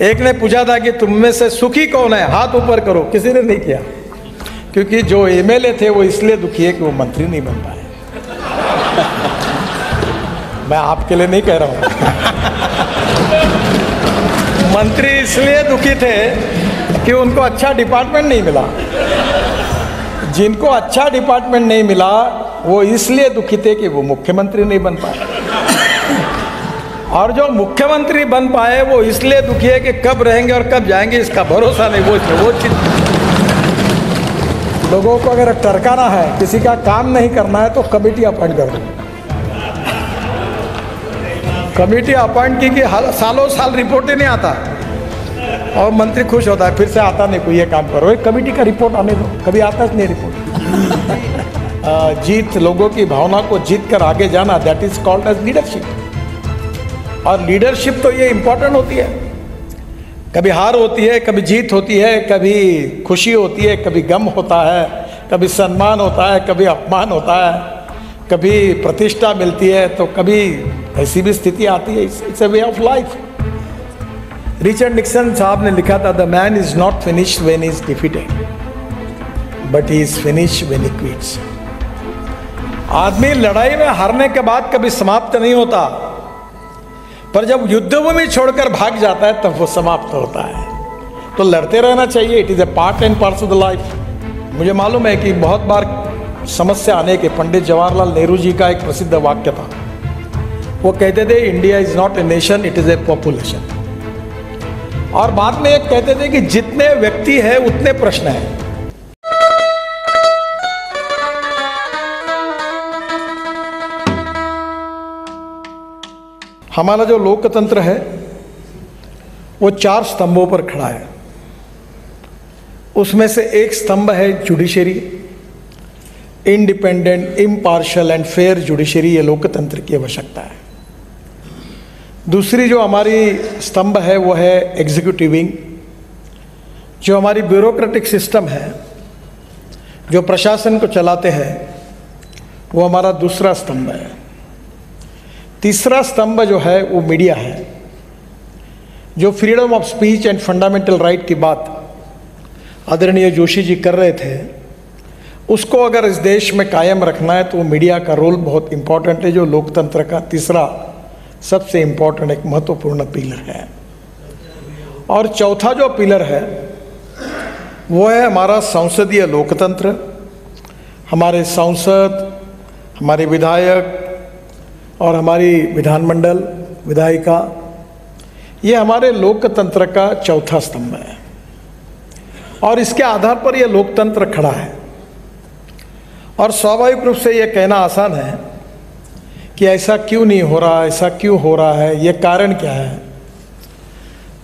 एक ने पूछा था कि तुम में से सुखी कौन है, हाथ ऊपर करो, किसी ने नहीं किया, क्योंकि जो एमएलए थे वो इसलिए दुखी है कि वो मंत्री नहीं बन पाए। मैं आपके लिए नहीं कह रहा हूं। मंत्री इसलिए दुखी थे कि उनको अच्छा डिपार्टमेंट नहीं मिला। जिनको अच्छा डिपार्टमेंट नहीं मिला वो इसलिए दुखी थे कि वो मुख्यमंत्री नहीं बन पाए, और जो मुख्यमंत्री बन पाए वो इसलिए दुखी है कि कब रहेंगे और कब जाएंगे इसका भरोसा नहीं। वो लोगों को अगर टरकाना है, किसी का काम नहीं करना है, तो कमेटी अपॉइंट कर दो। कमेटी अपॉइंट की कि सालों साल रिपोर्ट ही नहीं आता और मंत्री खुश होता है, फिर से आता नहीं कोई, ये काम करो, एक कमेटी का रिपोर्ट आने दो, कभी आता नहीं रिपोर्ट। जीत, लोगों की भावना को जीत कर आगे जाना, that is called as leadership. और लीडरशिप तो ये इंपॉर्टेंट होती है, कभी हार होती है, कभी जीत होती है, कभी खुशी होती है, कभी गम होता है, कभी सम्मान होता है, कभी अपमान होता है, कभी प्रतिष्ठा मिलती है, तो कभी ऐसी भी स्थिति आती है। It's a way of life. Richard Nixon साहब ने लिखा था, the man is not finished when he is defeated, but he is finished when he quits. आदमी लड़ाई में हारने के बाद कभी समाप्त नहीं होता, पर जब युद्धभूमि छोड़कर भाग जाता है तब वो समाप्त होता है। तो लड़ते रहना चाहिए, it is a part and parcel of the life. मुझे मालूम है कि बहुत बार समस्या आने के, पंडित जवाहरलाल नेहरू जी का एक प्रसिद्ध वाक्य था, वो कहते थे India is not a nation, it is a population. और बाद में एक कहते थे कि जितने व्यक्ति है उतने प्रश्न हैं। हमारा जो लोकतंत्र है वो 4 स्तंभों पर खड़ा है। उसमें से एक स्तंभ है judiciary, independent, impartial and fair judiciary, ये लोकतंत्र की आवश्यकता है। दूसरी जो हमारी स्तंभ है वो है एग्जीक्यूटिव विंग, जो हमारी ब्यूरोक्रेटिक सिस्टम है, जो प्रशासन को चलाते हैं, वो हमारा दूसरा स्तंभ है। तीसरा स्तंभ जो है वो मीडिया है, जो freedom of speech and fundamental right की बात आदरणीय जोशी जी कर रहे थे, उसको अगर इस देश में कायम रखना है तो वो मीडिया का रोल बहुत इम्पॉर्टेंट है, जो लोकतंत्र का तीसरा सबसे इम्पॉर्टेंट एक महत्वपूर्ण पिलर है। और चौथा जो पिलर है वो है हमारा संसदीय लोकतंत्र। हमारे सांसद, हमारे विधायक और हमारी विधानमंडल, विधायिका, ये हमारे लोकतंत्र का चौथा स्तंभ है। और इसके आधार पर यह लोकतंत्र खड़ा है। और स्वाभाविक रूप से ये कहना आसान है कि ऐसा क्यों नहीं हो रहा, ऐसा क्यों हो रहा है, ये कारण क्या है।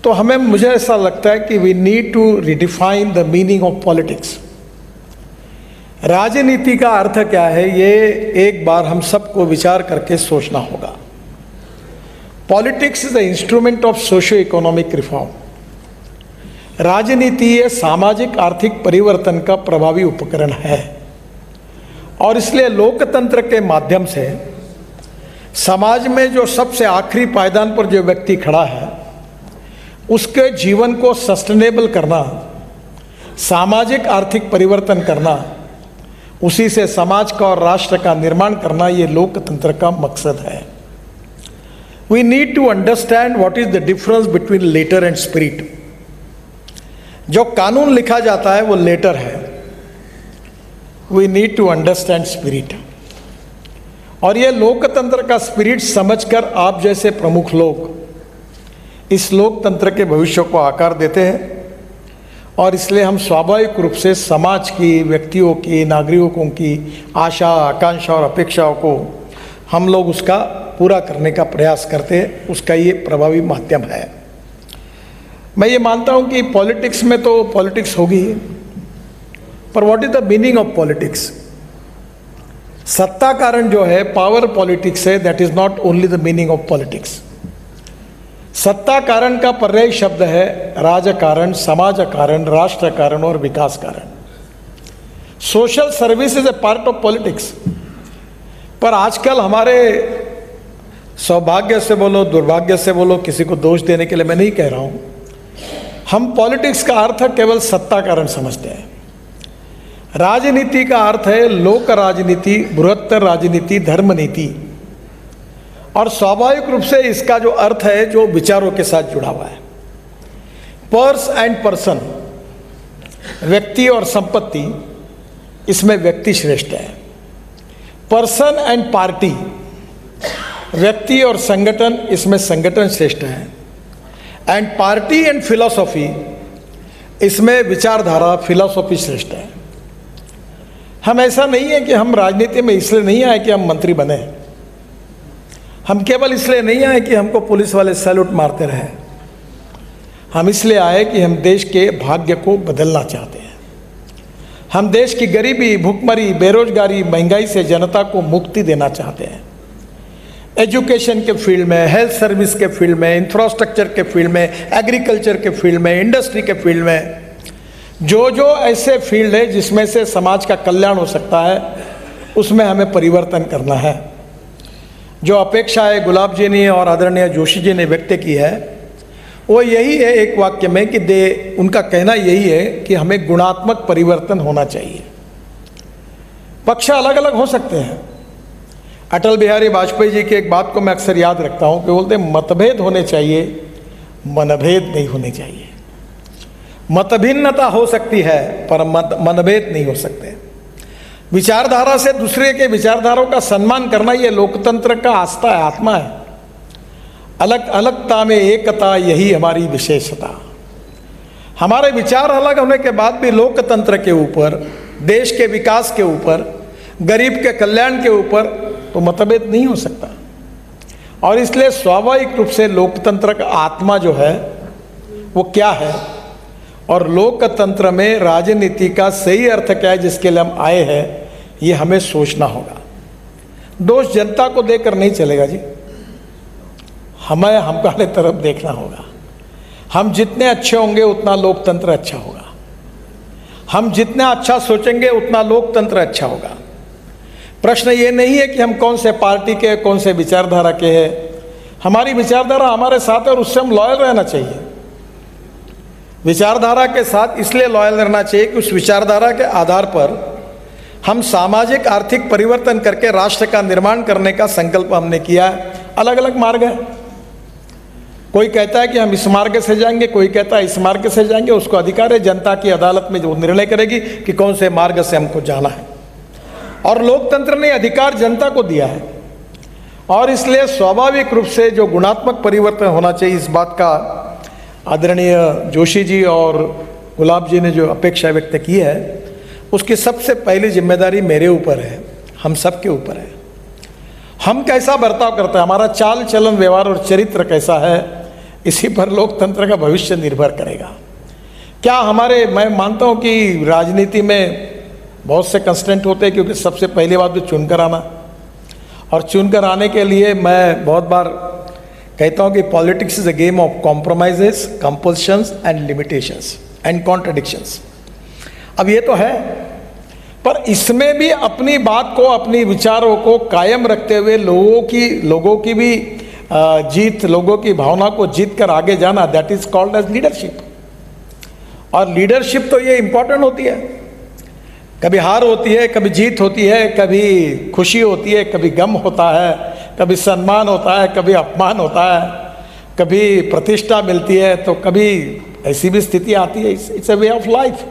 तो मुझे ऐसा लगता है कि we need to redefine the meaning of politics. राजनीति का अर्थ क्या है, ये एक बार हम सबको विचार करके सोचना होगा। Politics is the instrument of socio economic reform. राजनीति ये सामाजिक आर्थिक परिवर्तन का प्रभावी उपकरण है, और इसलिए लोकतंत्र के माध्यम से समाज में जो सबसे आखिरी पायदान पर जो व्यक्ति खड़ा है उसके जीवन को सस्टेनेबल करना, सामाजिक आर्थिक परिवर्तन करना, उसी से समाज का और राष्ट्र का निर्माण करना, ये लोकतंत्र का मकसद है। We need to understand what is the difference between letter and spirit. जो कानून लिखा जाता है वो लेटर है, we need to understand spirit. और ये लोकतंत्र का स्पिरिट समझकर आप जैसे प्रमुख लोग इस लोकतंत्र के भविष्य को आकार देते हैं, और इसलिए हम स्वाभाविक रूप से समाज की, व्यक्तियों की, नागरिकों की आशा, आकांक्षा और अपेक्षाओं को हम लोग उसका पूरा करने का प्रयास करते हैं। उसका ये प्रभावी माध्यम है। मैं ये मानता हूँ कि पॉलिटिक्स में तो पॉलिटिक्स होगी, पर what is the meaning of politics. सत्ता कारण जो है, पावर पॉलिटिक्स है, that is not only the meaning of politics. सत्ता कारण का पर्याय शब्द है राजकारण, समाज कारण, राष्ट्र कारण और विकास कारण। Social service is a part of politics. पर आजकल हमारे सौभाग्य से बोलो, दुर्भाग्य से बोलो, किसी को दोष देने के लिए मैं नहीं कह रहा हूँ, हम पॉलिटिक्स का अर्थ केवल सत्ता कारण समझते हैं। राजनीति का अर्थ है लोक राजनीति, बृहत्तर राजनीति, धर्म नीति, और स्वाभाविक रूप से इसका जो अर्थ है जो विचारों के साथ जुड़ा हुआ है। पर्स एंड पर्सन, व्यक्ति और संपत्ति, इसमें व्यक्ति श्रेष्ठ है। पर्सन एंड पार्टी, व्यक्ति और संगठन, इसमें संगठन श्रेष्ठ है। एंड पार्टी एंड फिलॉसफी, इसमें विचारधारा, फिलॉसफी श्रेष्ठ है। हम ऐसा नहीं है कि हम राजनीति में इसलिए नहीं आए कि हम मंत्री बने, हम केवल इसलिए नहीं आए कि हमको पुलिस वाले सैल्यूट मारते रहे, हम इसलिए आए कि हम देश के भाग्य को बदलना चाहते हैं। हम देश की गरीबी, भुखमरी, बेरोजगारी, महंगाई से जनता को मुक्ति देना चाहते हैं। एजुकेशन के फील्ड में, हेल्थ सर्विस के फील्ड में, इंफ्रास्ट्रक्चर के फील्ड में, एग्रीकल्चर के फील्ड में, इंडस्ट्री के फील्ड में, जो जो ऐसे फील्ड है जिसमें से समाज का कल्याण हो सकता है, उसमें हमें परिवर्तन करना है। जो अपेक्षाएं गुलाब जी ने और आदरणीय जोशी जी ने व्यक्त की है वो यही है, एक वाक्य में, कि उनका कहना यही है कि हमें गुणात्मक परिवर्तन होना चाहिए। पक्ष अलग अलग हो सकते हैं। अटल बिहारी वाजपेयी जी की एक बात को मैं अक्सर याद रखता हूँ कि बोलते मतभेद होने चाहिए, मनभेद नहीं होने चाहिए। मतभिन्नता हो सकती है पर मनभेद नहीं हो सकते। विचारधारा से दूसरे के विचारधाराओं का सम्मान करना, ये लोकतंत्र का आस्था है, आत्मा है। अलग अलगता में एकता, यही हमारी विशेषता। हमारे विचार अलग होने के बाद भी लोकतंत्र के ऊपर, देश के विकास के ऊपर, गरीब के कल्याण के ऊपर तो मतभेद नहीं हो सकता। और इसलिए स्वाभाविक रूप से लोकतंत्र का आत्मा जो है वो क्या है, और लोकतंत्र में राजनीति का सही अर्थ क्या है जिसके लिए हम आए हैं, ये हमें सोचना होगा। दोष जनता को देकर नहीं चलेगा जी, हमें हमारे तरफ देखना होगा। हम जितने अच्छे होंगे उतना लोकतंत्र अच्छा होगा, हम जितना अच्छा सोचेंगे उतना लोकतंत्र अच्छा होगा। प्रश्न ये नहीं है कि हम कौन से पार्टी के, कौन से विचारधारा के हैं। हमारी विचारधारा हमारे साथ है और उससे हम लॉयल रहना चाहिए। विचारधारा के साथ इसलिए लॉयल रहना चाहिए कि उस विचारधारा के आधार पर हम सामाजिक आर्थिक परिवर्तन करके राष्ट्र का निर्माण करने का संकल्प हमने किया है। अलग अलग मार्ग है, कोई कहता है कि हम इस मार्ग से जाएंगे, कोई कहता है इस मार्ग से जाएंगे। उसको अधिकार है, जनता की अदालत में जो निर्णय करेगी कि कौन से मार्ग से हमको जाना है। और लोकतंत्र ने अधिकार जनता को दिया है, और इसलिए स्वाभाविक रूप से जो गुणात्मक परिवर्तन होना चाहिए, इस बात का आदरणीय जोशी जी और गुलाब जी ने जो अपेक्षा व्यक्त की है, उसकी सबसे पहली जिम्मेदारी मेरे ऊपर है, हम सब के ऊपर है। हम कैसा बर्ताव करते हैं, हमारा चाल चलन, व्यवहार और चरित्र कैसा है, इसी पर लोकतंत्र का भविष्य निर्भर करेगा। क्या हमारे, मैं मानता हूँ कि राजनीति में बहुत से कंस्टेंट होते हैं, क्योंकि सबसे पहली बात तो चुनकर आना, और चुनकर आने के लिए मैं बहुत बार कहता हूँ कि politics is a game of compromises, compulsions and limitations and contradictions. अब ये तो है, पर इसमें भी अपनी बात को, अपनी विचारों को कायम रखते हुए लोगों की भी जीत, लोगों की भावना को जीत कर आगे जाना, that is called as leadership. और लीडरशिप तो ये इंपॉर्टेंट होती है। कभी हार होती है, कभी जीत होती है, कभी खुशी होती है, कभी गम होता है, कभी सम्मान होता है, कभी अपमान होता है, कभी प्रतिष्ठा मिलती है, तो कभी ऐसी भी स्थिति आती है। It's a way of life.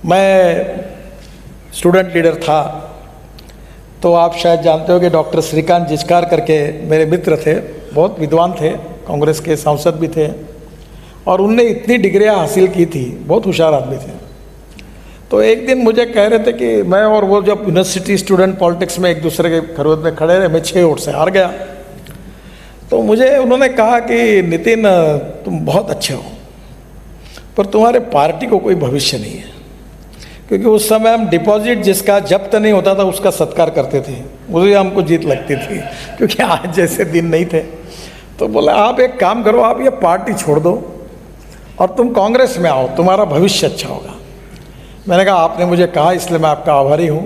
मैं स्टूडेंट लीडर था, तो आप शायद जानते हो कि डॉक्टर श्रीकांत जिचकार करके मेरे मित्र थे, बहुत विद्वान थे, कांग्रेस के सांसद भी थे, और उनने इतनी डिग्रियां हासिल की थी, बहुत होशियार आदमी थे। तो एक दिन मुझे कह रहे थे कि मैं और वो जब यूनिवर्सिटी स्टूडेंट पॉलिटिक्स में एक दूसरे के खरोद में खड़े रहे, मैं 6 वोट से हार गया। तो मुझे उन्होंने कहा कि नितिन, तुम बहुत अच्छे हो, पर तुम्हारे पार्टी को कोई भविष्य नहीं है। क्योंकि उस समय हम डिपॉजिट जिसका जब्त नहीं होता था उसका सत्कार करते थे, मुझे हमको जीत लगती थी, क्योंकि आज जैसे दिन नहीं थे। तो बोला, आप एक काम करो, आप ये पार्टी छोड़ दो और तुम कांग्रेस में आओ, तुम्हारा भविष्य अच्छा होगा। मैंने कहा, आपने मुझे कहा इसलिए मैं आपका आभारी हूँ,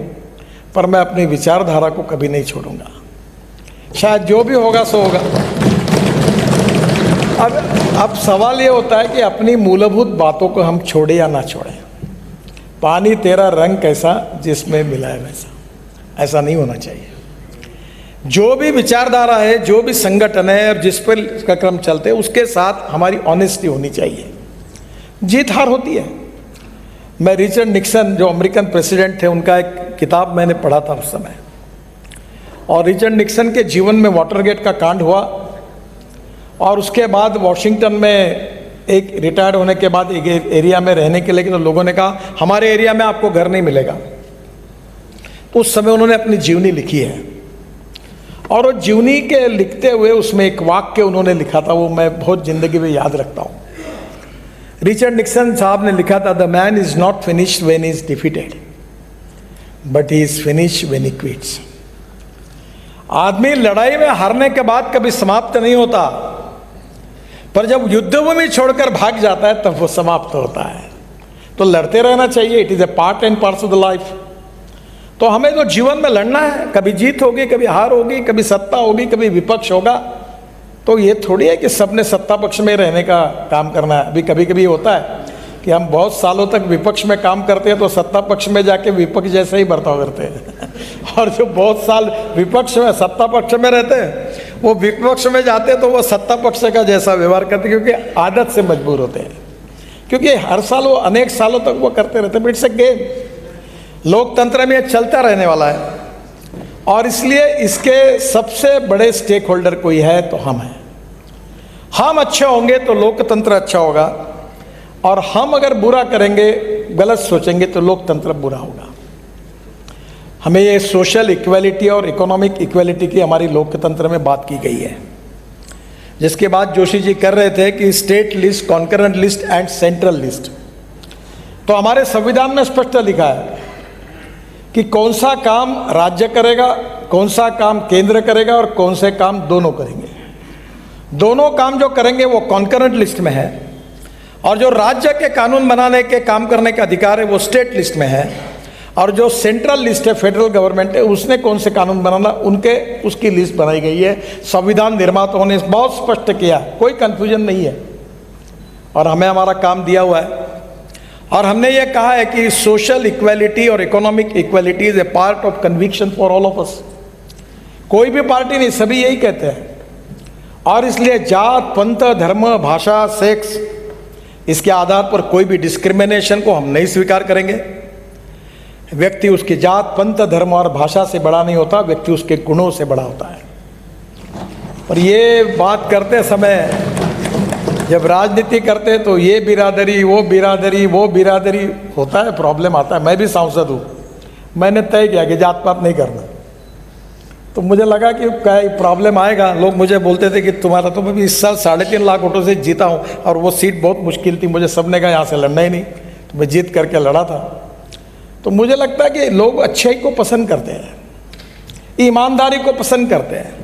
पर मैं अपनी विचारधारा को कभी नहीं छोड़ूंगा। शायद जो भी होगा सो होगा। अब अब सवाल ये होता है कि अपनी मूलभूत बातों को हम छोड़े या ना छोड़ें। पानी तेरा रंग कैसा जिसमें मिला है वैसा, ऐसा नहीं होना चाहिए। जो भी विचारधारा है, जो भी संगठन है और जिस पर इसका क्रम चलते हैं, उसके साथ हमारी ऑनेस्टी होनी चाहिए। जीत हार होती है। मैं रिचर्ड निक्सन जो अमेरिकन प्रेसिडेंट थे, उनका एक किताब मैंने पढ़ा था उस समय, और रिचर्ड निक्सन के जीवन में वाटरगेट का कांड हुआ, और उसके बाद वॉशिंगटन में एक रिटायर्ड होने के बाद एक एरिया में रहने के लिए, तो लोगों ने कहा हमारे एरिया में आपको घर नहीं मिलेगा। तो उस समय उन्होंने अपनी जीवनी लिखी है, और वो जीवनी के लिखते हुए उसमें एक वाक्य उन्होंने लिखा था, वो मैं बहुत जिंदगी में याद रखता हूँ। रिचर्ड निक्सन साहब ने लिखा था, the man is not finished when he is defeated, but he is finished when he quits. आदमी लड़ाई में हारने के बाद कभी समाप्त नहीं होता, पर जब युद्धभूमि छोड़कर भाग जाता है तब वो समाप्त होता है। तो लड़ते रहना चाहिए, it is a part and parcel of the life. तो हमें तो जीवन में लड़ना है, कभी जीत होगी, कभी हार होगी, कभी सत्ता होगी, कभी विपक्ष होगा। तो ये थोड़ी है कि सबने सत्ता पक्ष में रहने का काम करना है। अभी कभी कभी होता है कि हम बहुत सालों तक विपक्ष में काम करते हैं तो सत्ता पक्ष में जाके विपक्ष जैसा ही बर्ताव करते हैं और जो बहुत साल विपक्ष में सत्ता पक्ष में रहते हैं वो विपक्ष में जाते हैं तो वो सत्ता पक्ष का जैसा व्यवहार करते हैं, क्योंकि आदत से मजबूर होते हैं, क्योंकि हर साल वो अनेक सालों तक वो करते रहते हैं। इट्स अ गेम, लोकतंत्र में चलता रहने वाला है, और इसलिए इसके सबसे बड़े स्टेक होल्डर कोई है तो हम हैं। हम अच्छे होंगे तो लोकतंत्र अच्छा होगा, और हम अगर बुरा करेंगे, गलत सोचेंगे तो लोकतंत्र बुरा होगा। हमें ये सोशल इक्वालिटी और इकोनॉमिक इक्वालिटी की हमारी लोकतंत्र में बात की गई है, जिसके बाद जोशी जी कर रहे थे कि state list, concurrent list and central list. तो हमारे संविधान में स्पष्ट लिखा है कि कौन सा काम राज्य करेगा, कौन सा काम केंद्र करेगा, और कौन से काम दोनों करेंगे। दोनों काम जो करेंगे वो कॉन्करेंट लिस्ट में है, और जो राज्य के कानून बनाने के काम करने का अधिकार है वो स्टेट लिस्ट में है, और जो सेंट्रल लिस्ट है, फेडरल गवर्नमेंट है, उसने कौन से कानून बनाना उसकी लिस्ट बनाई गई है। संविधान निर्माताओं ने बहुत स्पष्ट किया, कोई कंफ्यूजन नहीं है, और हमें हमारा काम दिया हुआ है। और हमने ये कहा है कि सोशल इक्वालिटी और economic equality is a part of conviction for all of us. कोई भी पार्टी नहीं, सभी यही कहते हैं। और इसलिए जात, पंथ, धर्म, भाषा, सेक्स, इसके आधार पर कोई भी डिस्क्रिमिनेशन को हम नहीं स्वीकार करेंगे। व्यक्ति उसकी जात, पंथ, धर्म और भाषा से बड़ा नहीं होता, व्यक्ति उसके गुणों से बड़ा होता है। और ये बात करते समय जब राजनीति करते तो ये बिरादरी, वो बिरादरी, वो बिरादरी होता है, प्रॉब्लम आता है। मैं भी सांसद हूँ, मैंने तय किया कि जात पात नहीं करना, तो मुझे लगा कि क्या प्रॉब्लम आएगा। लोग मुझे बोलते थे कि तुम्हारा तो मैं भी इस साल 3.5 लाख वोटों से जीता हूँ, और वो सीट बहुत मुश्किल थी, मुझे सबने कहा यहाँ से लड़ना ही नहीं, तो मैं जीत करके लड़ा था। तो मुझे लगता है कि लोग अच्छाई को पसंद करते हैं, ईमानदारी को पसंद करते हैं।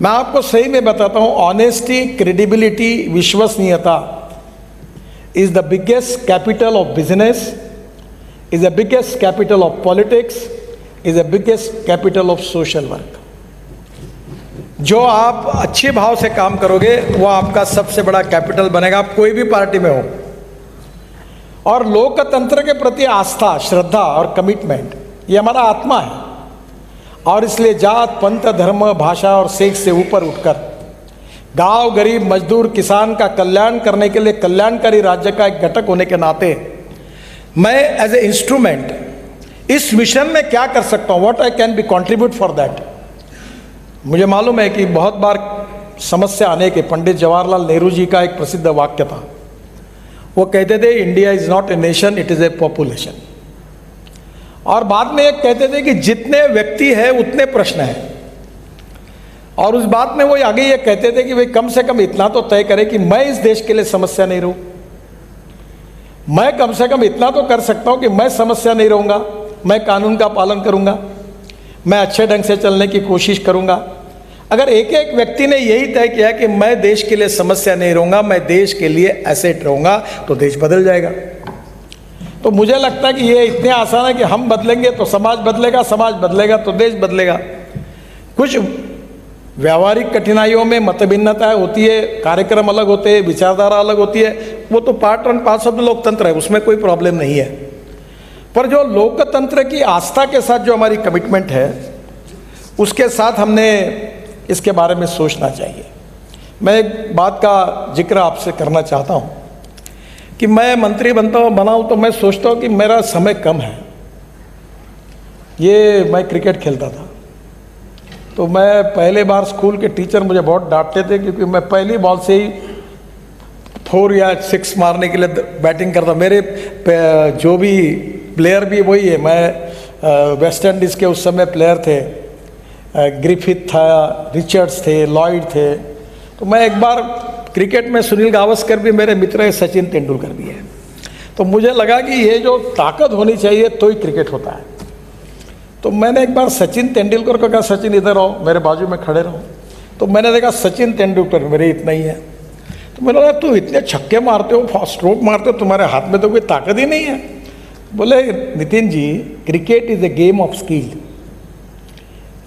मैं आपको सही में बताता हूँ, ऑनेस्टी, क्रेडिबिलिटी, विश्वसनीयता is the biggest capital of business, is the biggest capital of politics, is the biggest capital of social work. जो आप अच्छे भाव से काम करोगे वो आपका सबसे बड़ा कैपिटल बनेगा, आप कोई भी पार्टी में हो। और लोकतंत्र के प्रति आस्था, श्रद्धा और कमिटमेंट, ये हमारा आत्मा है। और इसलिए जात, पंथ, धर्म, भाषा और सेक्स से ऊपर उठकर गांव, गरीब, मजदूर, किसान का कल्याण करने के लिए कल्याणकारी राज्य का एक घटक होने के नाते मैं एज ए इंस्ट्रूमेंट इस मिशन में क्या कर सकता हूँ, what I can be contribute for that. मुझे मालूम है कि बहुत बार समस्या आने के, पंडित जवाहरलाल नेहरू जी का एक प्रसिद्ध वाक्य था, वो कहते थे India is not a nation, it is a population. और बाद में एक कहते थे कि जितने व्यक्ति है उतने प्रश्न हैं। और उस बात में वो आगे ये कहते थे कि भाई कम से कम इतना तो तय करे कि मैं इस देश के लिए समस्या नहीं रहूं। मैं कम से कम इतना तो कर सकता हूं कि मैं समस्या नहीं रहूंगा, मैं कानून का पालन करूंगा, मैं अच्छे ढंग से चलने की कोशिश करूंगा। अगर एक एक व्यक्ति ने यही तय किया कि मैं देश के लिए समस्या नहीं रहूंगा, मैं देश के लिए एसेट रहूंगा, तो देश बदल जाएगा। तो मुझे लगता है कि ये इतने आसान है कि हम बदलेंगे तो समाज बदलेगा, समाज बदलेगा तो देश बदलेगा। कुछ व्यावहारिक कठिनाइयों में मतभिन्नताएं होती है, कार्यक्रम अलग होते हैं, विचारधारा अलग होती है, वो तो पार्ट एंड पार्सल ऑफ लोकतंत्र है, उसमें कोई प्रॉब्लम नहीं है। पर जो लोकतंत्र की आस्था के साथ जो हमारी कमिटमेंट है, उसके साथ हमने इसके बारे में सोचना चाहिए। मैं एक बात का जिक्र आपसे करना चाहता हूँ कि मैं मंत्री बनाऊँ तो मैं सोचता हूँ कि मेरा समय कम है। ये मैं क्रिकेट खेलता था तो मैं पहले बार स्कूल के टीचर मुझे बहुत डांटते थे क्योंकि मैं पहली बॉल से ही 4 या 6 मारने के लिए बैटिंग करता। मेरे जो भी प्लेयर भी वही है। मैं वेस्ट इंडीज़ के उस समय प्लेयर थे, ग्रिफिथ था, रिचर्ड्स थे, लॉयड थे। तो मैं एक बार क्रिकेट में सुनील गावस्कर भी मेरे मित्र है, सचिन तेंदुलकर भी है। तो मुझे लगा कि ये जो ताकत होनी चाहिए तो ही क्रिकेट होता है। तो मैंने एक बार सचिन तेंदुलकर को कहा, सचिन इधर आओ, मेरे बाजू में खड़े रहो। तो मैंने देखा सचिन तेंदुलकर मेरे इतना ही है। तो मैंने बोला तू इतने छक्के मारते हो, फास्ट स्ट्रोक मारते हो, तुम्हारे हाथ में तो कोई ताकत ही नहीं है। बोले Nitin ji, cricket is a game of skill,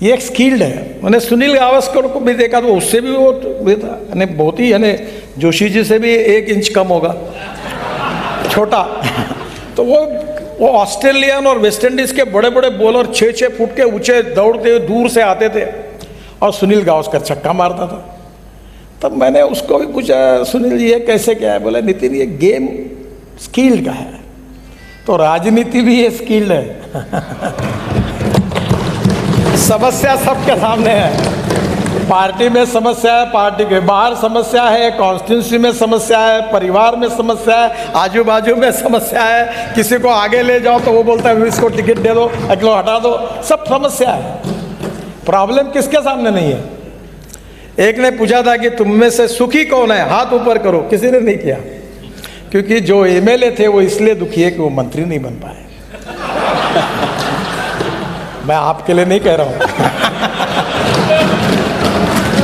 ये एक स्किल्ड है। मैंने सुनील गावस्कर को भी देखा तो उससे भी वो था, यानी बहुत ही, यानी जोशी जी से भी 1 इंच कम होगा, छोटा। तो वो ऑस्ट्रेलियन और वेस्ट इंडीज़ के बड़े बड़े बॉलर 6-6 फुट के ऊंचे दौड़ते दूर से आते थे और सुनील गावस्कर छक्का मारता था। तब मैंने उसको भी पूछा, सुनील जी ये कैसे क्या है? बोले नितिन ये गेम स्किल्ड का है, तो राजनीति भी ये स्किल्ड है। समस्या सबके सामने है, पार्टी में समस्या है, पार्टी के बाहर समस्या है, कॉन्स्टिट्यूंसी में समस्या है, परिवार में समस्या है, आजू बाजू में समस्या है। किसी को आगे ले जाओ तो वो बोलता है इसको टिकट दे दो, अगलो हटा दो, सब समस्या है। प्रॉब्लम किसके सामने नहीं है? एक ने पूछा था कि तुम में से सुखी कौन है, हाथ ऊपर करो, किसी ने नहीं किया, क्योंकि जो एमएलए थे वो इसलिए दुखी है कि वो मंत्री नहीं बन पाए। मैं आपके लिए नहीं कह रहा हूं।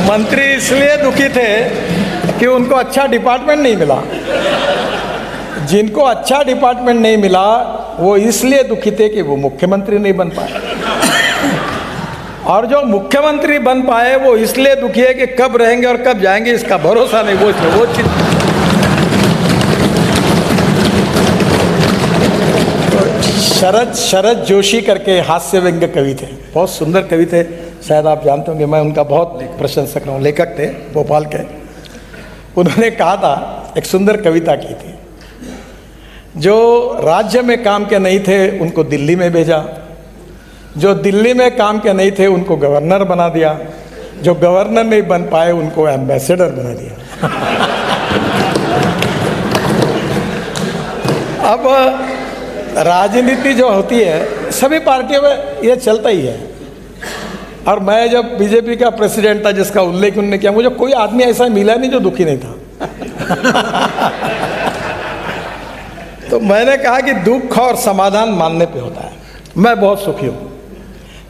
मंत्री इसलिए दुखी थे कि उनको अच्छा डिपार्टमेंट नहीं मिला। जिनको अच्छा डिपार्टमेंट नहीं मिला वो इसलिए दुखी थे कि वो मुख्यमंत्री नहीं बन पाए, और जो मुख्यमंत्री बन पाए वो इसलिए दुखी है कि कब रहेंगे और कब जाएंगे इसका भरोसा नहीं। वो चीज शरद जोशी करके हास्य व्यंग्य कवि थे, बहुत सुंदर कवि थे, शायद आप जानते होंगे। मैं उनका बहुत प्रशंसक रहा हूँ, लेखक थे भोपाल के। उन्होंने कहा था, एक सुंदर कविता की थी, जो राज्य में काम के नहीं थे उनको दिल्ली में भेजा, जो दिल्ली में काम के नहीं थे उनको गवर्नर बना दिया, जो गवर्नर नहीं बन पाए उनको एम्बेसडर बना दिया। अब राजनीति जो होती है सभी पार्टियों में ये चलता ही है। और मैं जब बीजेपी का प्रेसिडेंट था, जिसका उल्लेख उन्होंने किया, मुझे कोई आदमी ऐसा मिला नहीं जो दुखी नहीं था। तो मैंने कहा कि दुख और समाधान मानने पे होता है। मैं बहुत सुखी हूँ।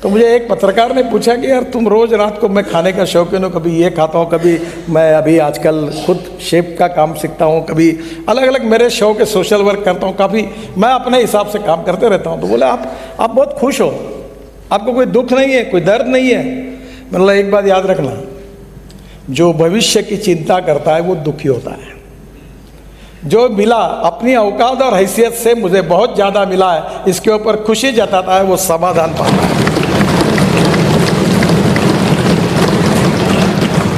तो मुझे एक पत्रकार ने पूछा कि यार तुम रोज़ रात को, मैं खाने का शौकीन हूँ, कभी ये खाता हूँ, कभी मैं अभी आजकल खुद शेफ का काम सीखता हूँ, कभी अलग अलग मेरे शौक है, सोशल वर्क करता हूँ, काफ़ी मैं अपने हिसाब से काम करते रहता हूँ। तो बोले आप बहुत खुश हो, आपको कोई दुख नहीं है, कोई दर्द नहीं है। मतलब एक बात याद रखना, जो भविष्य की चिंता करता है वो दुखी होता है। जो मिला अपनी औकात और हैसियत से मुझे बहुत ज़्यादा मिला है, इसके ऊपर खुशी जताता है, वो समाधान पाता है।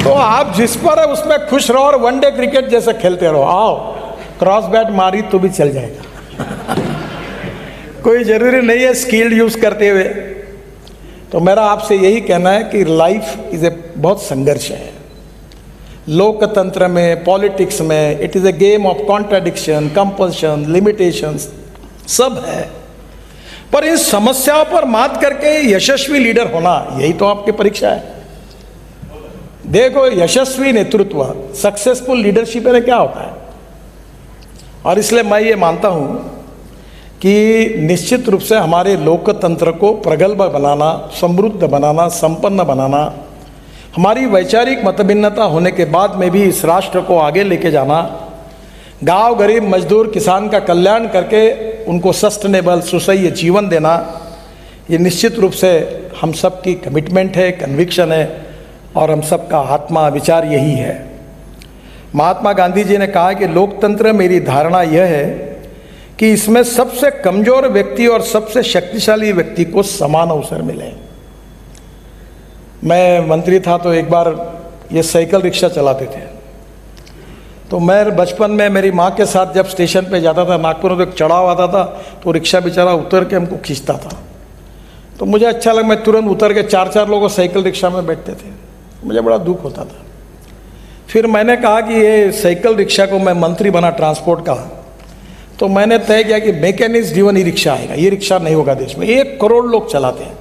तो आप जिस पर है उसमें खुश रहो और वनडे क्रिकेट जैसे खेलते रहो। आओ क्रॉस बैट मारी तो भी चल जाएगा। कोई ज़रूरी नहीं है स्किल्ड यूज़ करते हुए। तो मेरा आपसे यही कहना है कि लाइफ इज़ ए बहुत संघर्ष है। लोकतंत्र में, पॉलिटिक्स में, it is a game of contradiction, compulsion, limitations सब है। पर इन समस्याओं पर मात करके यशस्वी लीडर होना, यही तो आपकी परीक्षा है। देखो, यशस्वी नेतृत्व, सक्सेसफुल लीडरशिप में क्या होता है। और इसलिए मैं ये मानता हूँ कि निश्चित रूप से हमारे लोकतंत्र को प्रगल्भ बनाना, समृद्ध बनाना, संपन्न बनाना, हमारी वैचारिक मतभिन्नता होने के बाद में भी इस राष्ट्र को आगे लेके जाना, गांव गरीब मजदूर किसान का कल्याण करके उनको सस्टेनेबल सुसह्य जीवन देना, ये निश्चित रूप से हम सब की कमिटमेंट है, कन्विक्शन है। और हम सबका आत्मा विचार यही है। महात्मा गांधी जी ने कहा कि लोकतंत्र, मेरी धारणा यह है कि इसमें सबसे कमजोर व्यक्ति और सबसे शक्तिशाली व्यक्ति को समान अवसर मिले। मैं मंत्री था तो एक बार ये साइकिल रिक्शा चलाते थे, तो मैं बचपन में मेरी माँ के साथ जब स्टेशन पे जाता था, नागपुर में तो एक चढ़ाव आता था, तो रिक्शा बेचारा उतर के हमको खींचता था। तो मुझे अच्छा लगा, मैं तुरंत उतर के 4-4 लोग साइकिल रिक्शा में बैठते थे, मुझे बड़ा दुख होता था। फिर मैंने कहा कि ये साइकिल रिक्शा को मैं मंत्री बना ट्रांसपोर्ट का, तो मैंने तय किया कि मैकेनिक्स ड्रिवन ई रिक्शा आएगा, ये रिक्शा नहीं होगा देश में, 1 करोड़ लोग चलाते हैं।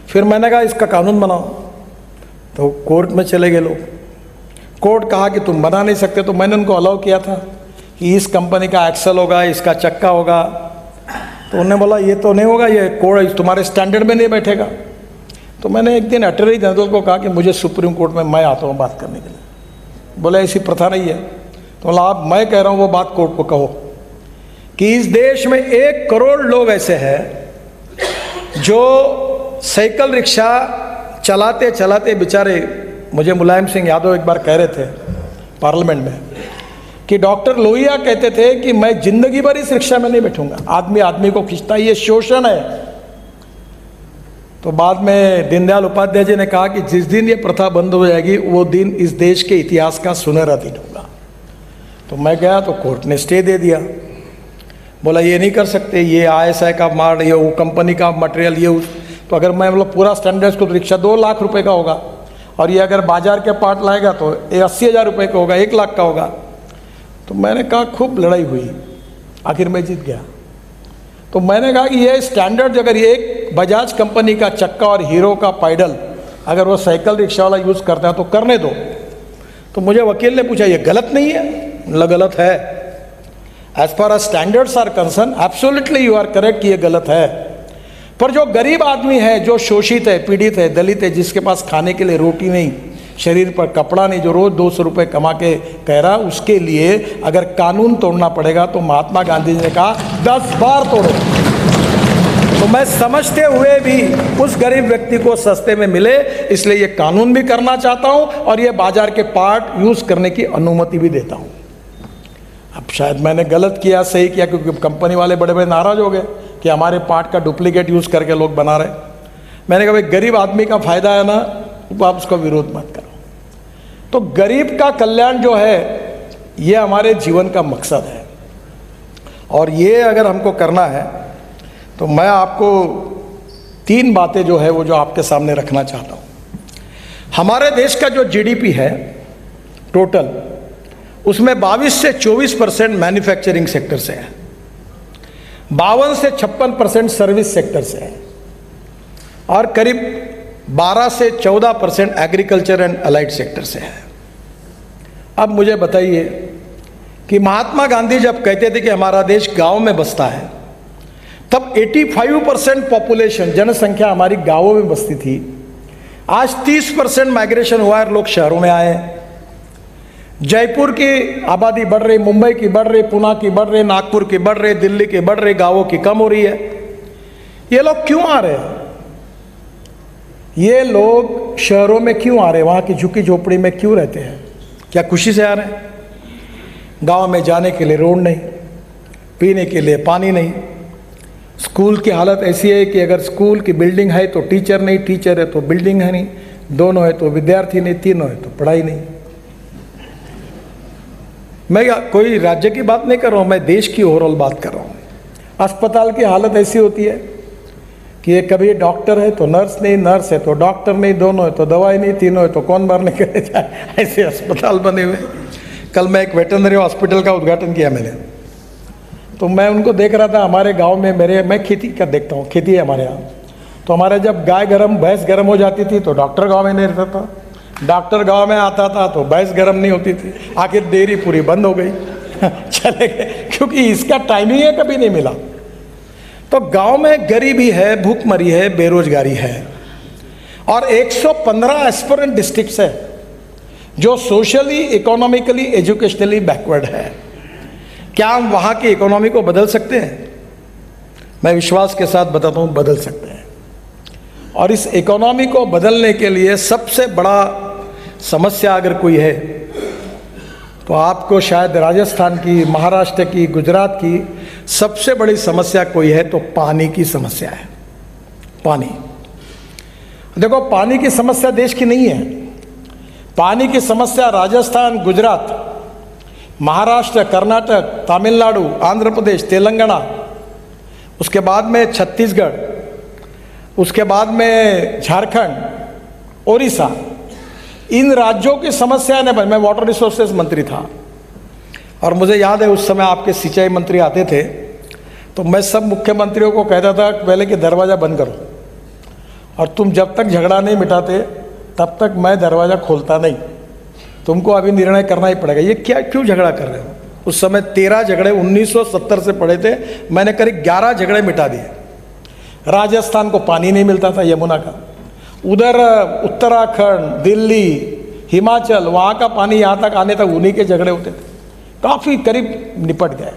फिर मैंने कहा इसका कानून बनाओ, तो कोर्ट में चले गए लोग। कोर्ट कहा कि तुम बना नहीं सकते, तो मैंने उनको अलाउ किया था कि इस कंपनी का एक्सल होगा, इसका चक्का होगा। तो उन्होंने बोला ये तो नहीं होगा, ये कोड तुम्हारे स्टैंडर्ड में नहीं बैठेगा। तो मैंने एक दिन अटॉर्नी जनरल को कहा कि मुझे सुप्रीम कोर्ट में मैं आता हूँ बात करने के लिए। बोला ऐसी प्रथा नहीं है। तो बोला आप, मैं कह रहा हूँ वो बात कोर्ट को कहो कि इस देश में 1 करोड़ लोग ऐसे हैं जो साइकिल रिक्शा चलाते चलाते बेचारे, मुझे मुलायम सिंह यादव एक बार कह रहे थे पार्लियामेंट में कि डॉक्टर लोहिया कहते थे कि मैं जिंदगी भर इस रिक्शा में नहीं बैठूंगा, आदमी आदमी को खींचता है, ये शोषण है। तो बाद में दीनदयाल उपाध्याय जी ने कहा कि जिस दिन ये प्रथा बंद हो जाएगी वो दिन इस देश के इतिहास का सुनहरा दिन होगा। तो मैं गया तो कोर्ट ने स्टे दे दिया, बोला ये नहीं कर सकते, ये ISI का माल, ये वो कंपनी का मटेरियल, ये उस। तो अगर मैं मतलब पूरा स्टैंडर्ड्स को, तो रिक्शा 2 लाख रुपए का होगा, और ये अगर बाजार के पार्ट लाएगा तो ये 80,000 रुपये का होगा, 1 लाख का होगा। तो मैंने कहा, खूब लड़ाई हुई, आखिर मैं जीत गया। तो मैंने कहा कि ये स्टैंडर्ड, अगर ये एक बजाज कंपनी का चक्का और हीरो का पैडल अगर वो साइकिल रिक्शा वाला यूज़ करता है तो करने दो। तो मुझे वकील ने पूछा ये गलत नहीं है? गलत है। As far as standards are concern, absolutely you are correct कि ये गलत है। पर जो गरीब आदमी है, जो शोषित है, पीड़ित है, दलित है, जिसके पास खाने के लिए रोटी नहीं, शरीर पर कपड़ा नहीं, जो रोज 200 रुपये कमा के कह रहा, उसके लिए अगर कानून तोड़ना पड़ेगा तो महात्मा गांधी जी ने कहा 10 बार तोड़ो। तो मैं समझते हुए भी उस गरीब व्यक्ति को सस्ते में मिले, इसलिए ये कानून भी करना चाहता हूं और ये बाजार के पार्ट यूज करने की अनुमति भी देता हूं। अब शायद मैंने गलत किया, सही किया, क्योंकि कंपनी वाले बड़े बड़े नाराज हो गए कि हमारे पार्ट का डुप्लीकेट यूज करके लोग बना रहे। मैंने कहा भाई गरीब आदमी का फायदा है ना, तो आप उसका विरोध मत करो। तो गरीब का कल्याण जो है ये हमारे जीवन का मकसद है, और ये अगर हमको करना है तो मैं आपको 3 बातें जो है वो जो आपके सामने रखना चाहता हूँ। हमारे देश का जो GDP है टोटल, उसमें 22 से 24% मैन्युफैक्चरिंग सेक्टर से है, 52 से 56% सर्विस सेक्टर से है, और करीब 12 से 14% एग्रीकल्चर एंड अलाइड सेक्टर से है। अब मुझे बताइए कि महात्मा गांधी जब कहते थे कि हमारा देश गांव में बसता है, तब 85% पॉपुलेशन, जनसंख्या हमारी गांवों में बसती थी। आज 30% माइग्रेशन हुआ है, लोग शहरों में आए। जयपुर की आबादी बढ़ रही, मुंबई की बढ़ रही, पुणे की बढ़ रही, नागपुर की बढ़ रही, दिल्ली की बढ़ रही, गांवों की कम हो रही है। ये लोग क्यों आ रहे हैं? ये लोग शहरों में क्यों आ रहे हैं? वहाँ की झुकी झोपड़ी में क्यों रहते हैं? क्या खुशी से आ रहे हैं? गांव में जाने के लिए रोड नहीं, पीने के लिए पानी नहीं, स्कूल की हालत ऐसी है कि अगर स्कूल की बिल्डिंग है तो टीचर नहीं, टीचर है तो बिल्डिंग है नहीं, दोनों है तो विद्यार्थी नहीं, तीनों है तो पढ़ाई नहीं। मैं कोई राज्य की बात नहीं कर रहा हूँ, मैं देश की ओवरऑल बात कर रहा हूँ। अस्पताल की हालत ऐसी होती है कि ये कभी डॉक्टर है तो नर्स नहीं, नर्स है तो डॉक्टर नहीं, दोनों है तो दवाई नहीं, तीनों है तो कौन मरने के लिए जाए, ऐसे अस्पताल बने हुए। कल मैं एक वेटरनरी हॉस्पिटल का उद्घाटन किया मैंने, तो मैं उनको देख रहा था। हमारे गांव में मैं खेती का देखता हूँ, खेती है हमारे यहाँ। तो हमारे जब भैंस गर्म हो जाती थी तो डॉक्टर गाँव में नहीं रहता था, डॉक्टर गांव में आता था तो भैंस गर्म नहीं होती थी। आखिर डेयरी पूरी बंद हो गई चले गए, क्योंकि इसका टाइमिंग है, कभी नहीं मिला। तो गांव में गरीबी है, भूखमरी है, बेरोजगारी है, और 115 एस्पिरेंट डिस्ट्रिक्ट्स है जो सोशली, इकोनॉमिकली, एजुकेशनली बैकवर्ड है। क्या हम वहाँ की इकोनॉमी को बदल सकते हैं? मैं विश्वास के साथ बताता हूँ, बदल सकते हैं। और इस इकोनॉमी को बदलने के लिए सबसे बड़ा समस्या अगर कोई है तो आपको शायद राजस्थान की, महाराष्ट्र की, गुजरात की सबसे बड़ी समस्या कोई है तो पानी की समस्या है। पानी, देखो पानी की समस्या देश की नहीं है। पानी की समस्या राजस्थान, गुजरात, महाराष्ट्र, कर्नाटक, तमिलनाडु, आंध्र प्रदेश, तेलंगाना, उसके बाद में छत्तीसगढ़, उसके बाद में झारखंड, ओडिशा, इन राज्यों की समस्या ने, मैं वाटर रिसोर्सेज मंत्री था और मुझे याद है उस समय आपके सिंचाई मंत्री आते थे तो मैं सब मुख्यमंत्रियों को कहता था पहले कि दरवाज़ा बंद करो और तुम जब तक झगड़ा नहीं मिटाते तब तक मैं दरवाज़ा खोलता नहीं, तुमको अभी निर्णय करना ही पड़ेगा। ये क्या, क्यों झगड़ा कर रहे हो? उस समय 13 झगड़े 1970 से पड़े थे, मैंने करीब 11 झगड़े मिटा दिए। राजस्थान को पानी नहीं मिलता था यमुना का, उधर उत्तराखंड, दिल्ली, हिमाचल, वहाँ का पानी यहाँ तक आने तक उन्हीं के झगड़े होते थे, काफ़ी करीब निपट गए।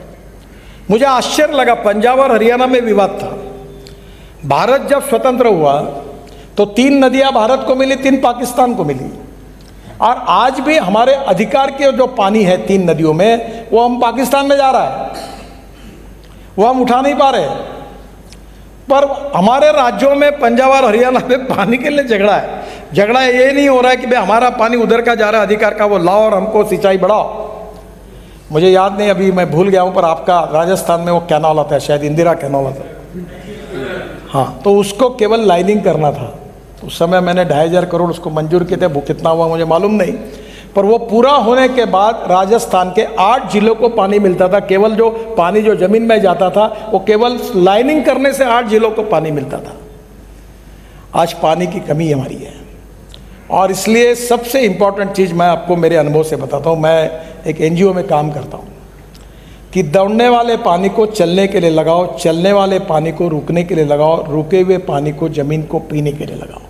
मुझे आश्चर्य लगा, पंजाब और हरियाणा में विवाद था। भारत जब स्वतंत्र हुआ तो 3 नदियाँ भारत को मिली, 3 पाकिस्तान को मिली, और आज भी हमारे अधिकार के जो पानी है 3 नदियों में वो हम पाकिस्तान में जा रहा है, वो हम उठा नहीं पा रहे। पर हमारे राज्यों में, पंजाब और हरियाणा में पानी के लिए झगड़ा है। झगड़ा ये नहीं हो रहा है कि भाई हमारा पानी उधर का जा रहा है, अधिकार का वो लाओ और हमको सिंचाई बढ़ाओ। मुझे याद नहीं, अभी मैं भूल गया हूँ, पर आपका राजस्थान में वो कैनाल आता है, शायद इंदिरा कैनाल आता है, हाँ, तो उसको केवल लाइनिंग करना था। उस समय मैंने 2,500 करोड़ उसको मंजूर किए थे, वो कितना हुआ मुझे मालूम नहीं, पर वो पूरा होने के बाद राजस्थान के 8 जिलों को पानी मिलता था। केवल जो पानी जो जमीन में जाता था वो केवल लाइनिंग करने से 8 जिलों को पानी मिलता था। आज पानी की कमी हमारी है और इसलिए सबसे इम्पॉर्टेंट चीज़ मैं आपको मेरे अनुभव से बताता हूँ। मैं एक NGO में काम करता हूँ कि दौड़ने वाले पानी को चलने के लिए लगाओ, चलने वाले पानी को रुकने के लिए लगाओ, रुके हुए पानी को ज़मीन को पीने के लिए लगाओ।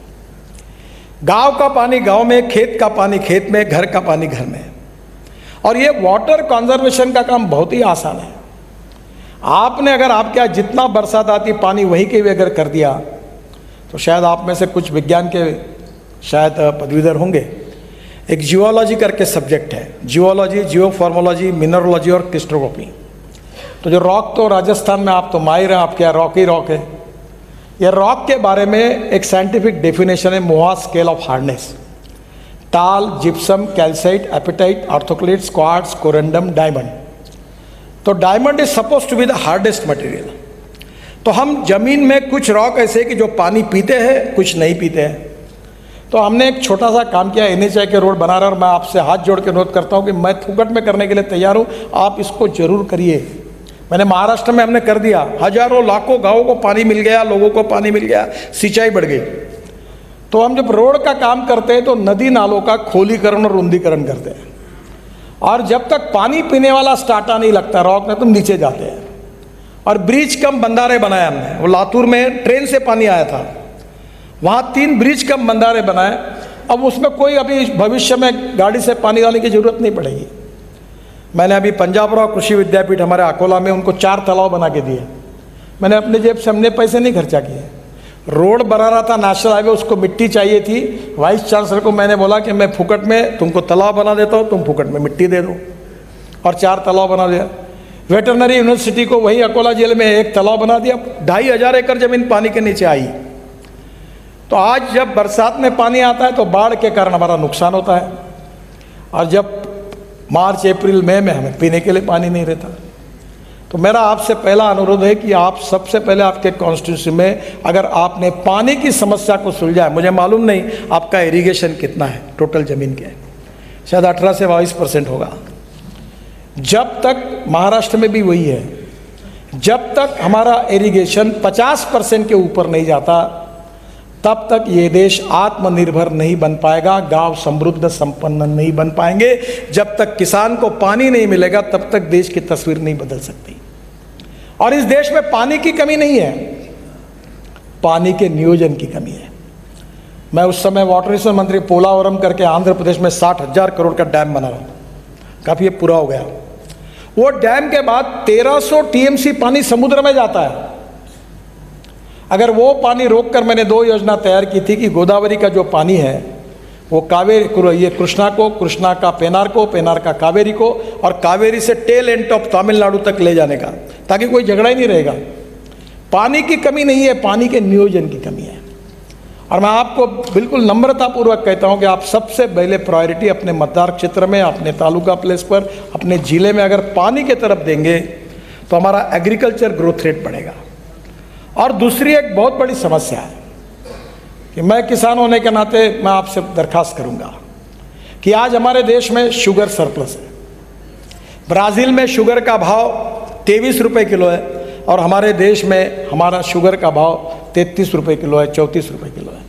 गांव का पानी गांव में, खेत का पानी खेत में, घर का पानी घर में। और ये वाटर कंजर्वेशन का काम बहुत ही आसान है। आपने अगर आपके यहाँ जितना बरसात आती पानी वहीं के भी अगर कर दिया तो शायद आप में से कुछ विज्ञान के शायद पदवीधर होंगे। एक जियोलॉजी करके सब्जेक्ट है, जियोलॉजी, जियोफॉर्मोलॉजी, मिनरोलॉजी और क्रिस्टोग्राफी। तो जो रॉक, तो राजस्थान में आप तो माहिर हैं, आपके यहाँ रॉक ही रॉक है। यह रॉक के बारे में एक साइंटिफिक डेफिनेशन है, Mohs scale of hardness. Talc, gypsum, calcite, apatite, orthoclase, quartz, corundum, diamond. तो diamond is suppose to be the hardest material. तो हम जमीन में कुछ रॉक ऐसे कि जो पानी पीते हैं, कुछ नहीं पीते हैं। तो हमने एक छोटा सा काम किया, NHAI के रोड बना रहा, और मैं आपसे हाथ जोड़ के अनुरोध करता हूँ कि मैं फुकट में करने के लिए तैयार हूँ, आप इसको जरूर करिए। मैंने महाराष्ट्र में हमने कर दिया, हजारों लाखों गाँवों को पानी मिल गया, लोगों को पानी मिल गया, सिंचाई बढ़ गई। तो हम जब रोड का काम करते हैं तो नदी नालों का खोलीकरण और रुंदीकरण करते हैं, और जब तक पानी पीने वाला स्टार्टा नहीं लगता रॉक में, तुम नीचे जाते हैं। और ब्रिज कम बंधारे बनाए हमने। वो लातूर में ट्रेन से पानी आया था, वहाँ 3 ब्रिज कम बंधारे बनाए। अब उसमें कोई अभी भविष्य में गाड़ी से पानी लाने की जरूरत नहीं पड़ेगी। मैंने अभी पंजाबराव कृषि विद्यापीठ हमारे अकोला में उनको 4 तालाब बना के दिए। मैंने अपने जेब से, हमने पैसे नहीं खर्चा किए। रोड बना रहा था नेशनल हाईवे, उसको मिट्टी चाहिए थी। वाइस चांसलर को मैंने बोला कि मैं फुकट में तुमको तालाब बना देता हूँ, तुम फुकट में मिट्टी दे दो, और 4 तालाब बना दिया। वेटरनरी यूनिवर्सिटी को वही अकोला जेल में 1 तालाब बना दिया। 2,500 एकड़ जमीन पानी के नीचे आई। तो आज जब बरसात में पानी आता है तो बाढ़ के कारण हमारा नुकसान होता है, और जब मार्च, अप्रैल, मई में हमें पीने के लिए पानी नहीं रहता। तो मेरा आपसे पहला अनुरोध है कि आप सबसे पहले आपके कॉन्स्टिट्यूंसी में अगर आपने पानी की समस्या को सुलझाया, मुझे मालूम नहीं आपका इरिगेशन कितना है टोटल ज़मीन के, शायद 18 से 22% होगा। जब तक महाराष्ट्र में भी वही है, जब तक हमारा इरिगेशन 50% के ऊपर नहीं जाता तब तक ये देश आत्मनिर्भर नहीं बन पाएगा, गांव समृद्ध संपन्न नहीं बन पाएंगे। जब तक किसान को पानी नहीं मिलेगा तब तक देश की तस्वीर नहीं बदल सकती। और इस देश में पानी की कमी नहीं है, पानी के नियोजन की कमी है। मैं उस समय वाटर रिसोर्स मंत्री पोलावरम करके आंध्र प्रदेश में 60,000 करोड़ का डैम बना रहा हूँ, काफ़ी पूरा हो गया। वो डैम के बाद 1300 TMC पानी समुद्र में जाता है, अगर वो पानी रोककर मैंने 2 योजना तैयार की थी कि गोदावरी का जो पानी है वो कावेरी, ये कृष्णा का पेनार को, पेनार का कावेरी को, और कावेरी से टेल एंड ऑफ तमिलनाडु तक ले जाने का, ताकि कोई झगड़ा ही नहीं रहेगा। पानी की कमी नहीं है, पानी के नियोजन की कमी है। और मैं आपको बिल्कुल नम्रतापूर्वक कहता हूं कि आप सबसे पहले प्रायोरिटी अपने मतदार क्षेत्र में, अपने तालुका प्लेस पर, अपने ज़िले में अगर पानी की तरफ देंगे तो हमारा एग्रीकल्चर ग्रोथ रेट बढ़ेगा। और दूसरी एक बहुत बड़ी समस्या है कि मैं किसान होने के नाते मैं आपसे दरखास्त करूंगा कि आज हमारे देश में शुगर सरप्लस है। ब्राज़ील में शुगर का भाव 23 रुपये किलो है और हमारे देश में हमारा शुगर का भाव 33 रुपये किलो है, 34 रुपये किलो है।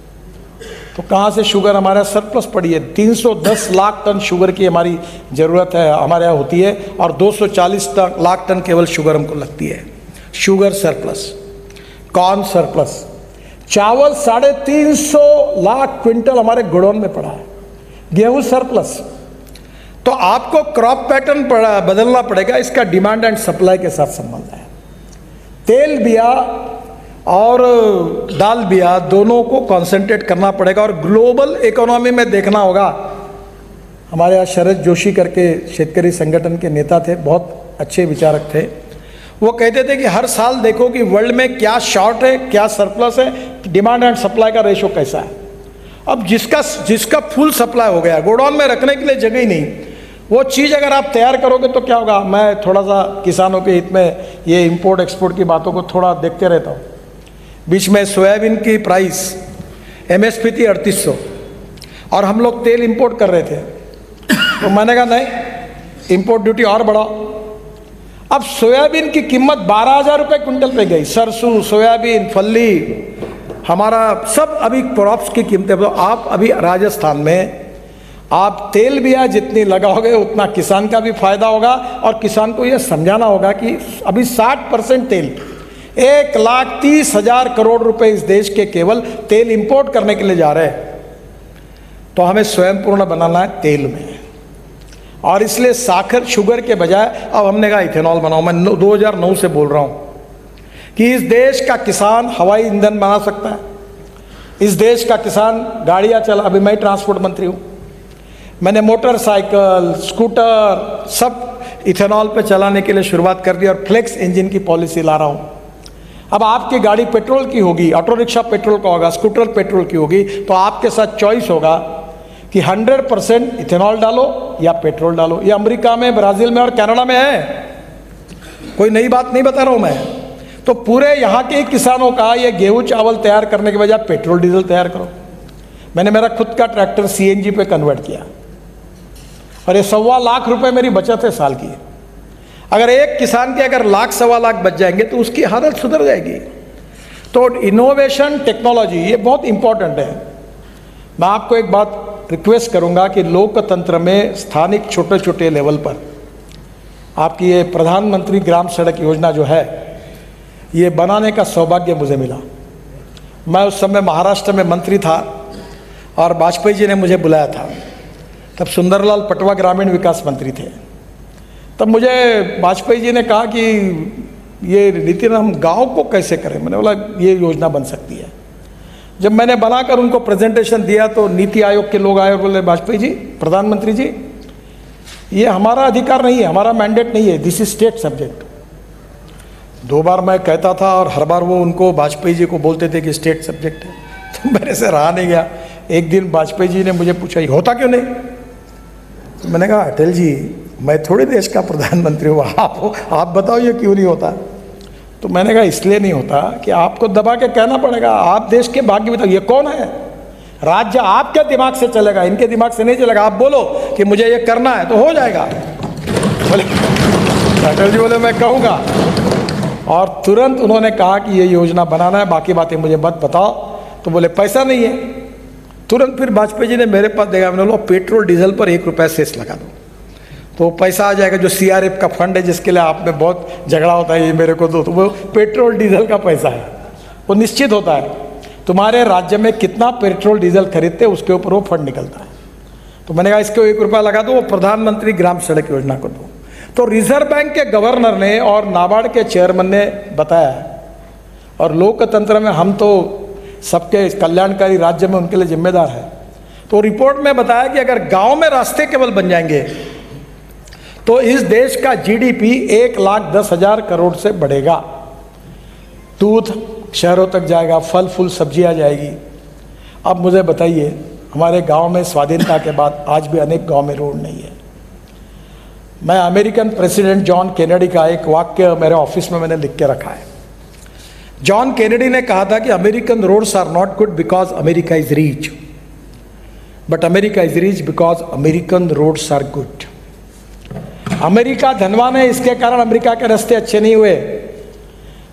तो कहाँ से शुगर हमारा सरप्लस पड़ी है? 310 लाख टन शुगर की हमारी ज़रूरत है, हमारे यहाँ होती है, और 240 लाख टन केवल शुगर हमको लगती है। शुगर सरप्लस, कॉर्न सरप्लस, चावल 350 लाख क्विंटल हमारे गोडाउन में पड़ा है, गेहूं सरप्लस। तो आपको क्रॉप पैटर्न बदलना पड़ेगा, इसका डिमांड एंड सप्लाई के साथ संबंध है। तेल बिया और दाल बिया दोनों को कंसंट्रेट करना पड़ेगा और ग्लोबल इकोनॉमी में देखना होगा। हमारे यहाँ शरद जोशी करके शेतकरी संगठन के नेता थे, बहुत अच्छे विचारक थे। वो कहते थे कि हर साल देखो कि वर्ल्ड में क्या शॉर्ट है, क्या सरप्लस है, डिमांड एंड सप्लाई का रेशो कैसा है। अब जिसका फुल सप्लाई हो गया, गोडाउन में रखने के लिए जगह ही नहीं, वो चीज़ अगर आप तैयार करोगे तो क्या होगा। मैं थोड़ा सा किसानों के हित में ये इंपोर्ट एक्सपोर्ट की बातों को थोड़ा देखते रहता हूँ। बीच में सोयाबीन की प्राइस MSP थी 3800 और हम लोग तेल इंपोर्ट कर रहे थे, तो मैंने कहा नहीं, इंपोर्ट ड्यूटी और बढ़ाओ। अब सोयाबीन की कीमत 12,000 रुपये क्विंटल पे गई। सरसों, सोयाबीन, फल्ली, हमारा सब अभी क्रॉप्स की कीमतें। तो आप अभी राजस्थान में आप तेल बिया जितनी लगाओगे उतना किसान का भी फायदा होगा, और किसान को यह समझाना होगा कि अभी 60% तेल, 1,30,000 करोड़ रुपए इस देश के केवल तेल इंपोर्ट करने के लिए जा रहे हैं। तो हमें स्वयं पूर्ण बनाना है तेल में, और इसलिए साखर शुगर के बजाय अब हमने कहा इथेनॉल बनाओ। मैं 2009 से बोल रहा हूँ कि इस देश का किसान हवाई ईंधन बना सकता है, इस देश का किसान गाड़ियाँ चला। अभी मैं ट्रांसपोर्ट मंत्री हूँ, मैंने मोटरसाइकिल, स्कूटर सब इथेनॉल पे चलाने के लिए शुरुआत कर दी और फ्लेक्स इंजन की पॉलिसी ला रहा हूँ। अब आपकी गाड़ी पेट्रोल की होगी, ऑटो रिक्शा पेट्रोल का होगा, स्कूटर पेट्रोल की होगी, तो आपके साथ चॉइस होगा कि 100% इथेनॉल डालो या पेट्रोल डालो। ये अमेरिका में, ब्राज़ील में और कनाडा में है, कोई नई बात नहीं बता रहा हूँ मैं। तो पूरे यहाँ के किसानों का ये गेहूँ चावल तैयार करने के बजाय पेट्रोल डीजल तैयार करो। मैंने मेरा खुद का ट्रैक्टर CNG पे कन्वर्ट किया और ये 1.25 लाख रुपए मेरी बचत है साल की। अगर एक किसान के अगर 1.25 लाख बच जाएंगे तो उसकी हालत सुधर जाएगी। तो इनोवेशन, टेक्नोलॉजी ये बहुत इंपॉर्टेंट है। मैं आपको एक बात रिक्वेस्ट करूंगा कि लोकतंत्र में स्थानिक छोटे छोटे लेवल पर आपकी ये प्रधानमंत्री ग्राम सड़क योजना जो है, ये बनाने का सौभाग्य मुझे मिला। मैं उस समय महाराष्ट्र में मंत्री था और वाजपेयी जी ने मुझे बुलाया था, तब सुंदरलाल पटवा ग्रामीण विकास मंत्री थे। तब मुझे वाजपेयी जी ने कहा कि ये नितिन हम गांव को कैसे करें। मैंने बोला ये योजना बन सकती है। जब मैंने बनाकर उनको प्रेजेंटेशन दिया तो नीति आयोग के लोग आए और बोले वाजपेयी जी, प्रधानमंत्री जी, ये हमारा अधिकार नहीं है, हमारा मैंडेट नहीं है, दिस इज स्टेट सब्जेक्ट। 2 बार मैं कहता था और हर बार वो उनको वाजपेयी जी को बोलते थे कि स्टेट सब्जेक्ट है, तो मेरे से रहा नहीं गया। एक दिन वाजपेयी जी ने मुझे पूछा ये होता क्यों नहीं। तो मैंने कहा अटल जी, मैं थोड़े देश का प्रधानमंत्री हूँ, आप बताओ ये क्यों नहीं होता। तो मैंने कहा इसलिए नहीं होता कि आपको दबा के कहना पड़ेगा, आप देश के भाग्य बताओ ये कौन है। राज्य आपके दिमाग से चलेगा, इनके दिमाग से नहीं चलेगा। आप बोलो कि मुझे ये करना है तो हो जाएगा। बोले अटल जी बोले मैं कहूँगा, और तुरंत उन्होंने कहा कि ये योजना बनाना है, बाकी बातें मुझे मत बताओ। तो बोले पैसा नहीं है। तुरंत फिर वाजपेयी जी ने मेरे पास देखा, मैंने बोला पेट्रोल डीजल पर 1 रुपया सेस लगा दो तो पैसा आ जाएगा। जो CRF का फंड है जिसके लिए आप में बहुत झगड़ा होता है, ये मेरे को दो, तो वो पेट्रोल डीजल का पैसा है, वो निश्चित होता है। तुम्हारे राज्य में कितना पेट्रोल डीजल खरीदते हैं उसके ऊपर वो फंड निकलता है। तो मैंने कहा इसको 1 रुपया लगा दो, वो प्रधानमंत्री ग्राम सड़क योजना को दो। तो रिजर्व बैंक के गवर्नर ने और नाबार्ड के चेयरमैन ने बताया और लोकतंत्र में हम तो सबके कल्याणकारी राज्य में उनके लिए जिम्मेदार है। तो रिपोर्ट में बताया कि अगर गांव में रास्ते केवल बन जाएंगे तो इस देश का जीडीपी 1,10,000 करोड़ से बढ़ेगा। दूध शहरों तक जाएगा, फल फूल सब्जियां जाएगी। अब मुझे बताइए, हमारे गांव में स्वाधीनता के बाद आज भी अनेक गांव में रोड नहीं है। मैं अमेरिकन प्रेसिडेंट जॉन केनेडी का एक वाक्य मेरे ऑफिस में मैंने लिख के रखा है। जॉन केनेडी ने कहा था कि American roads are not good because America is rich, but America is rich because American roads are good. America धनवान है, इसके कारण अमेरिका के रास्ते अच्छे नहीं हुए,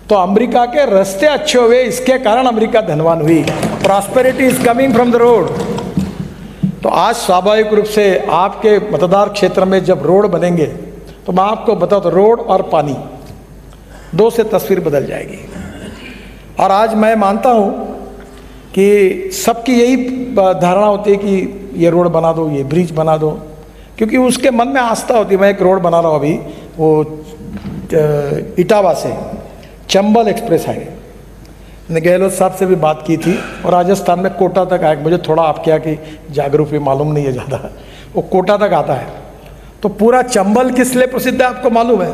तो अमेरिका के रास्ते अच्छे हुए, इसके कारण अमेरिका धनवान हुई। Prosperity is coming from the road. तो आज स्वाभाविक रूप से आपके मतदार क्षेत्र में जब रोड बनेंगे तो मैं आपको बता दूं, रोड और पानी दो से तस्वीर बदल जाएगी। और आज मैं मानता हूं कि सबकी यही धारणा होती है कि ये रोड बना दो, ये ब्रिज बना दो, क्योंकि उसके मन में आस्था होती है। मैं एक रोड बना रहा हूँ अभी, वो इटावा से चंबल एक्सप्रेस हाईवे, मैंने गहलोत साहब से भी बात की थी, और राजस्थान में कोटा तक आया। मुझे थोड़ा आप क्या कि जागरूक भी मालूम नहीं है ज़्यादा, वो कोटा तक आता है। तो पूरा चंबल किस लिए प्रसिद्ध है आपको मालूम है?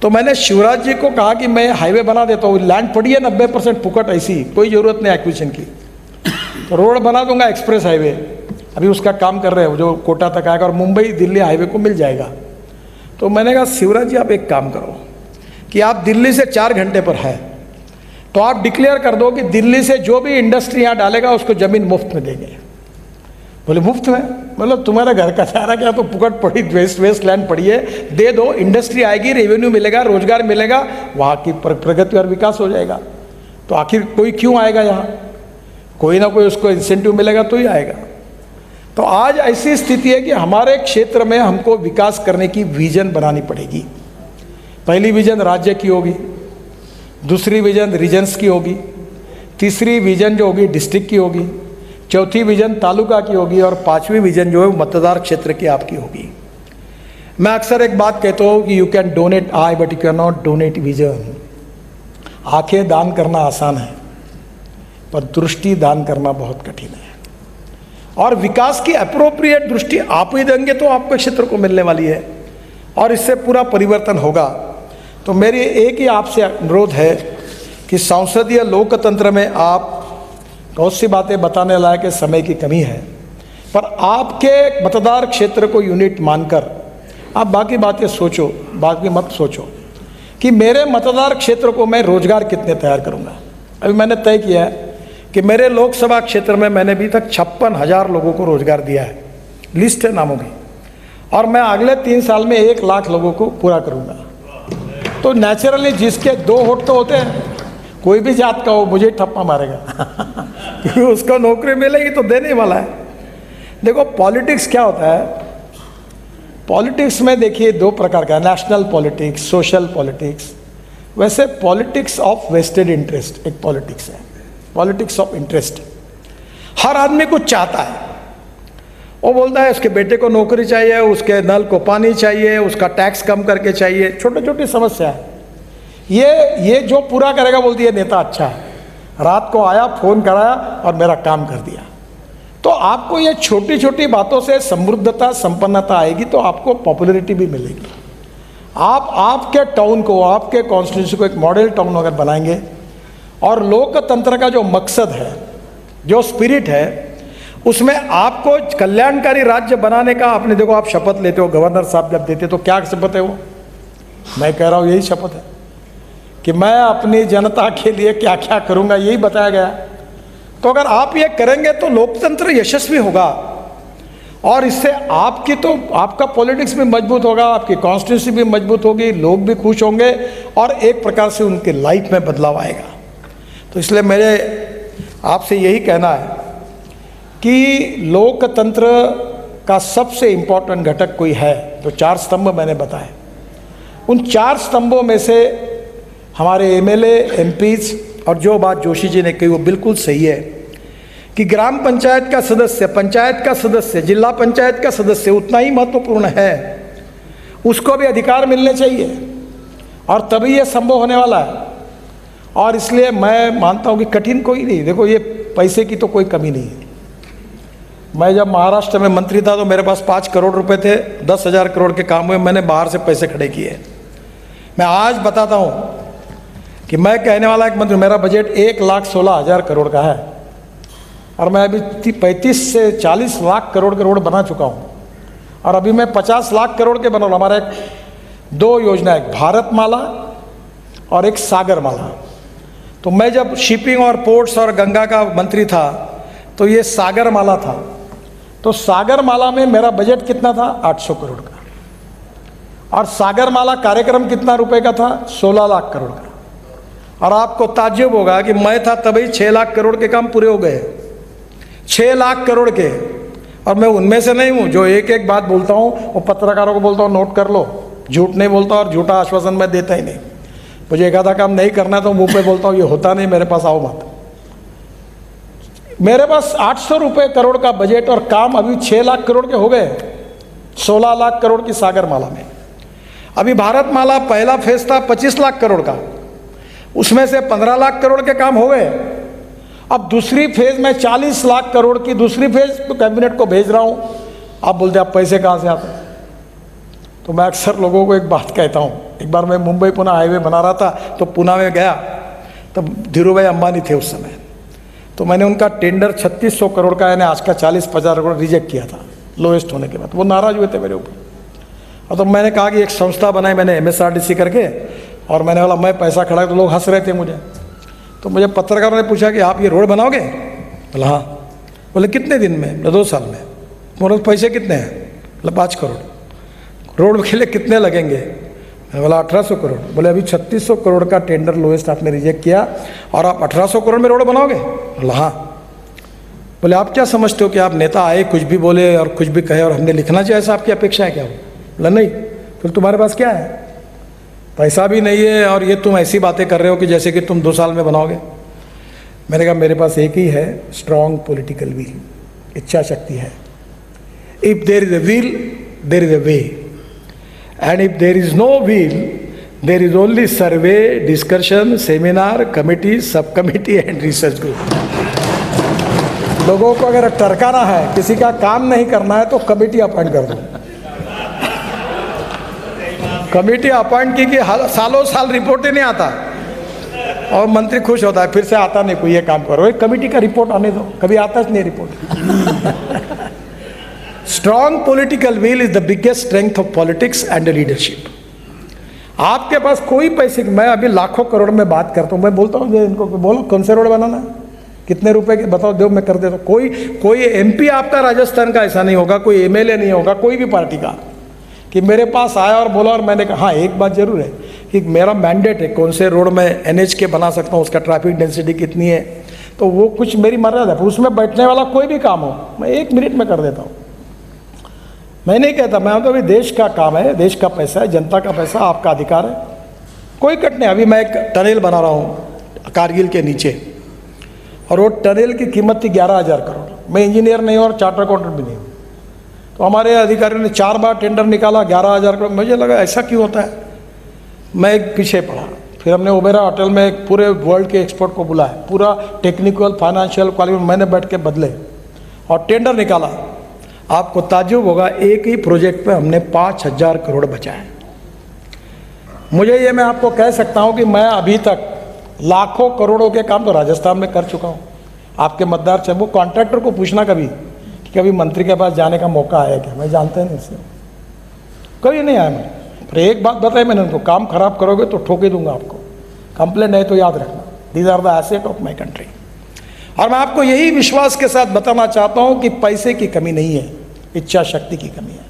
तो मैंने शिवराज जी को कहा कि मैं हाईवे बना देता हूँ, लैंड पड़ी है 90% फुकट, ऐसी कोई ज़रूरत नहीं एक्विजिशन की, तो रोड बना दूंगा एक्सप्रेस हाईवे। अभी उसका काम कर रहे हैं, जो कोटा तक आएगा और मुंबई दिल्ली हाईवे को मिल जाएगा। तो मैंने कहा शिवराज जी आप एक काम करो कि आप दिल्ली से 4 घंटे पर है, तो आप डिक्लेयर कर दो कि दिल्ली से जो भी इंडस्ट्री यहाँ डालेगा उसको ज़मीन मुफ्त में देंगे। बोले मुफ्त में? मतलब तुम्हारा घर का चारा क्या, तो पुकट पड़ी वेस्ट लैंड पड़ी है, दे दो, इंडस्ट्री आएगी, रेवेन्यू मिलेगा, रोजगार मिलेगा, वहाँ की प्रगति और विकास हो जाएगा। तो आखिर कोई क्यों आएगा यहाँ? कोई ना कोई उसको इंसेंटिव मिलेगा तो ही आएगा। तो आज ऐसी स्थिति है कि हमारे क्षेत्र में हमको विकास करने की विजन बनानी पड़ेगी। पहली विजन राज्य की होगी, दूसरी विजन रीजन्स की होगी, तीसरी विजन जो होगी डिस्ट्रिक्ट की होगी, चौथी विजन तालुका की होगी, और 5वीं विजन जो है मतदार क्षेत्र की आपकी होगी। मैं अक्सर एक बात कहता हूँ कि you can donate I but you can not donate vision. आंखें दान करना आसान है, पर दृष्टि दान करना बहुत कठिन है। और विकास की अप्रोप्रिएट दृष्टि आप ही देंगे तो आपको क्षेत्र को मिलने वाली है, और इससे पूरा परिवर्तन होगा। तो मेरी एक ही आपसे अनुरोध है कि संसदीय लोकतंत्र में आप बहुत सी बातें बताने लायक समय की कमी है, पर आपके मतदार क्षेत्र को यूनिट मानकर आप बाकी बातें सोचो, बाकी मत सोचो कि मेरे मतदार क्षेत्र को मैं रोजगार कितने तैयार करूंगा। अभी मैंने तय किया है कि मेरे लोकसभा क्षेत्र में मैंने अभी तक 56,000 लोगों को रोजगार दिया है, लिस्ट है नामों की, और मैं अगले 3 साल में 1 लाख लोगों को पूरा करूंगा। तो नेचुरली जिसके 2 होठ तो होते हैं, कोई भी जात का हो, मुझे ठप्पा मारेगा क्योंकि उसको नौकरी मिलेगी तो देने वाला है। देखो पॉलिटिक्स क्या होता है, पॉलिटिक्स में देखिए 2 प्रकार का, नेशनल पॉलिटिक्स, सोशल पॉलिटिक्स। वैसे पॉलिटिक्स ऑफ वेस्टेड इंटरेस्ट एक पॉलिटिक्स है, पॉलिटिक्स ऑफ इंटरेस्ट। हर आदमी कुछ चाहता है, वो बोलता है उसके बेटे को नौकरी चाहिए, उसके नल को पानी चाहिए, उसका टैक्स कम करके चाहिए, छोटी छोटी समस्या है। ये जो पूरा करेगा बोलती है नेता अच्छा है, रात को आया, फोन कराया और मेरा काम कर दिया। तो आपको ये छोटी छोटी बातों से समृद्धता, संपन्नता आएगी, तो आपको पॉपुलैरिटी भी मिलेगी। आप आपके टाउन को, आपके कॉन्स्टिट्यूंसी को एक मॉडल टाउन अगर बनाएंगे, और लोकतंत्र का जो मकसद है, जो स्पिरिट है, उसमें आपको कल्याणकारी राज्य बनाने का, आपने देखो आप शपथ लेते हो, गवर्नर साहब जब देते तो क्या शपथ है वो? मैं कह रहा हूँ यही शपथ है कि मैं अपनी जनता के लिए क्या क्या करूँगा, यही बताया गया। तो अगर आप ये करेंगे तो लोकतंत्र यशस्वी होगा, और इससे आपकी तो आपका पॉलिटिक्स भी मजबूत होगा, आपकी कॉन्स्टिट्यूंसी भी मजबूत होगी, लोग भी खुश होंगे, और एक प्रकार से उनके लाइफ में बदलाव आएगा। तो इसलिए मेरे आपसे यही कहना है कि लोकतंत्र का सबसे इम्पोर्टेंट घटक कोई है, तो 4 स्तंभ मैंने बताए। उन 4 स्तंभों में से हमारे एमएलए, एमपीज, और जो बात जोशी जी ने कही वो बिल्कुल सही है कि ग्राम पंचायत का सदस्य, पंचायत का सदस्य, जिला पंचायत का सदस्य उतना ही महत्वपूर्ण है, उसको भी अधिकार मिलने चाहिए, और तभी ये संभव होने वाला है। और इसलिए मैं मानता हूँ कि कठिन कोई नहीं। देखो, ये पैसे की तो कोई कमी नहीं है। मैं जब महाराष्ट्र में मंत्री था तो मेरे पास 5 करोड़ रुपए थे, 10,000 करोड़ के काम हुए, मैंने बाहर से पैसे खड़े किए। मैं आज बताता हूँ कि मैं कहने वाला एक मंत्री, मेरा बजट 1,16,000 करोड़ का है और मैं अभी 35 से 40 लाख करोड़ के रोड बना चुका हूँ और अभी मैं 50 लाख करोड़ के बना रहा हूँ। हमारा एक 2 योजना, एक भारतमाला और एक सागरमाला। तो मैं जब शिपिंग और पोर्ट्स और गंगा का मंत्री था तो ये सागरमाला था। तो सागरमाला में मेरा बजट कितना था? 800 करोड़ का। और सागरमाला कार्यक्रम कितना रुपए का था? 16 लाख करोड़ का। और आपको ताज्जुब होगा कि मैं था तभी 6 लाख करोड़ के काम पूरे हो गए। 6 लाख करोड़ के। और मैं उनमें से नहीं हूँ जो एक एक बात बोलता हूँ वो पत्रकारों को बोलता हूँ नोट कर लो, झूठ नहीं बोलता और झूठा आश्वासन मैं देता ही नहीं। मुझे एक आधा काम नहीं करना तो मुंह पे बोलता हूँ ये होता नहीं, मेरे पास आओ मत। मेरे पास 800 रुपये करोड़ का बजट और काम अभी 6 लाख करोड़ के हो गए, 16 लाख करोड़ की सागरमाला में। अभी भारतमाला पहला फेज था 25 लाख करोड़ का, उसमें से 15 लाख करोड़ के काम हो गए। अब दूसरी फेज में 40 लाख करोड़ की दूसरी फेज तो कैबिनेट को भेज रहा हूँ। आप बोलते आप पैसे कहाँ से आते हैं? तो मैं अक्सर लोगों को एक बात कहता हूँ। एक बार मैं मुंबई पुणे हाईवे बना रहा था तो पुणे में गया, तब धीरूभाई अंबानी थे उस समय। तो मैंने उनका टेंडर 3600 करोड़ का, यानी आज का 40-50 करोड़ रिजेक्ट किया था लोएस्ट होने के बाद। वो नाराज हुए थे मेरे ऊपर। और तो मैंने कहा कि एक संस्था बनाई मैंने MSRDC करके, और मैंने बोला मैं पैसा खड़ा, तो लोग हंस रहे थे मुझे। तो मुझे पत्रकारों ने पूछा कि आप ये रोड बनाओगे? बोला हाँ। बोले कितने दिन में? बोले 2 साल में। बोले पैसे कितने हैं? बोले 5 करोड़। रोड के लिए कितने लगेंगे? मैंने बोला 1800 करोड़। बोले अभी 3600 करोड़ का टेंडर लोएस्ट आपने रिजेक्ट किया और आप 1800 करोड़ में रोड बनाओगे? बोला हाँ। बोले आप क्या समझते हो कि आप नेता आए कुछ भी बोले और कुछ भी कहे और हमने लिखना चाहिए, ऐसा आपकी अपेक्षा है क्या? बोला नहीं। फिर तुम्हारे पास क्या है? पैसा भी नहीं है और ये तुम ऐसी बातें कर रहे हो कि जैसे कि तुम 2 साल में बनाओगे। मैंने कहा मेरे पास एक ही है, स्ट्रॉन्ग पॉलिटिकल विल, इच्छा शक्ति है। If there is a will there is a way, and if there is no will there is only survey, discussion, seminar, committee, sub committee and research group. लोगों को अगर टरकाना है, किसी का काम नहीं करना है तो कमिटी अपॉइंट कर दो। कमेटी अपॉइंट की कि सालों साल रिपोर्ट ही नहीं आता और मंत्री खुश होता है, फिर से आता नहीं कोई, ये काम करो, एक कमेटी का रिपोर्ट आने दो, कभी आता नहीं report. Strong political will is the biggest strength of politics and leadership. आपके पास कोई पैसे, मैं अभी लाखों करोड़ में बात करता हूँ, मैं बोलता हूँ इनको बोलो कौन से रोड बनाना है, कितने रुपए के बताओ, दो मैं कर देता हूँ। कोई MP आपका राजस्थान का ऐसा नहीं होगा, कोई MLA नहीं होगा, कोई भी पार्टी का कि मेरे पास आया और बोला और मैंने कहा। हाँ, एक बात जरूर है कि मेरा मैंडेट है कौन से रोड में NH के बना सकता हूँ, उसका ट्रैफिक डेंसिटी कितनी है, तो वो कुछ मेरी मर्यादा है। उसमें बैठने वाला कोई भी काम हो मैं 1 मिनट में कर देता हूँ। मैं नहीं कहता, मैं तो अभी देश का काम है, देश का पैसा है, जनता का पैसा, आपका अधिकार है, कोई कट नहीं। अभी मैं एक टनल बना रहा हूँ कारगिल के नीचे और वो टनल की कीमत थी 11,000 करोड़। मैं इंजीनियर नहीं हूँ और चार्टर अकाउंटेंट भी नहीं हूँ। तो हमारे अधिकारियों ने 4 बार टेंडर निकाला, 11,000 करोड़। मुझे लगा ऐसा क्यों होता है, मैं एक पीछे पड़ा। फिर हमने ओबेरा होटल में एक पूरे वर्ल्ड के एक्सपर्ट को बुलाया, पूरा टेक्निकल फाइनेंशियल क्वालिटी मैंने बैठ के बदले और टेंडर निकाला। आपको ताज्जुब होगा, एक ही प्रोजेक्ट पे हमने 5,000 करोड़ बचाए। मुझे ये मैं आपको कह सकता हूँ कि मैं अभी तक लाखों करोड़ों के काम तो राजस्थान में कर चुका हूँ। आपके मतदार से वो कॉन्ट्रैक्टर को पूछना कभी मंत्री के पास जाने का मौका आया क्या, मैं जानते नहीं इससे, कभी नहीं आया मैं। पर एक बात बताई मैंने उनको, काम खराब करोगे तो ठोके दूंगा आपको, कंप्लेंट है तो याद रखना, these are the asset of my country. और मैं आपको यही विश्वास के साथ बताना चाहता हूँ कि पैसे की कमी नहीं है, इच्छा शक्ति की कमी है।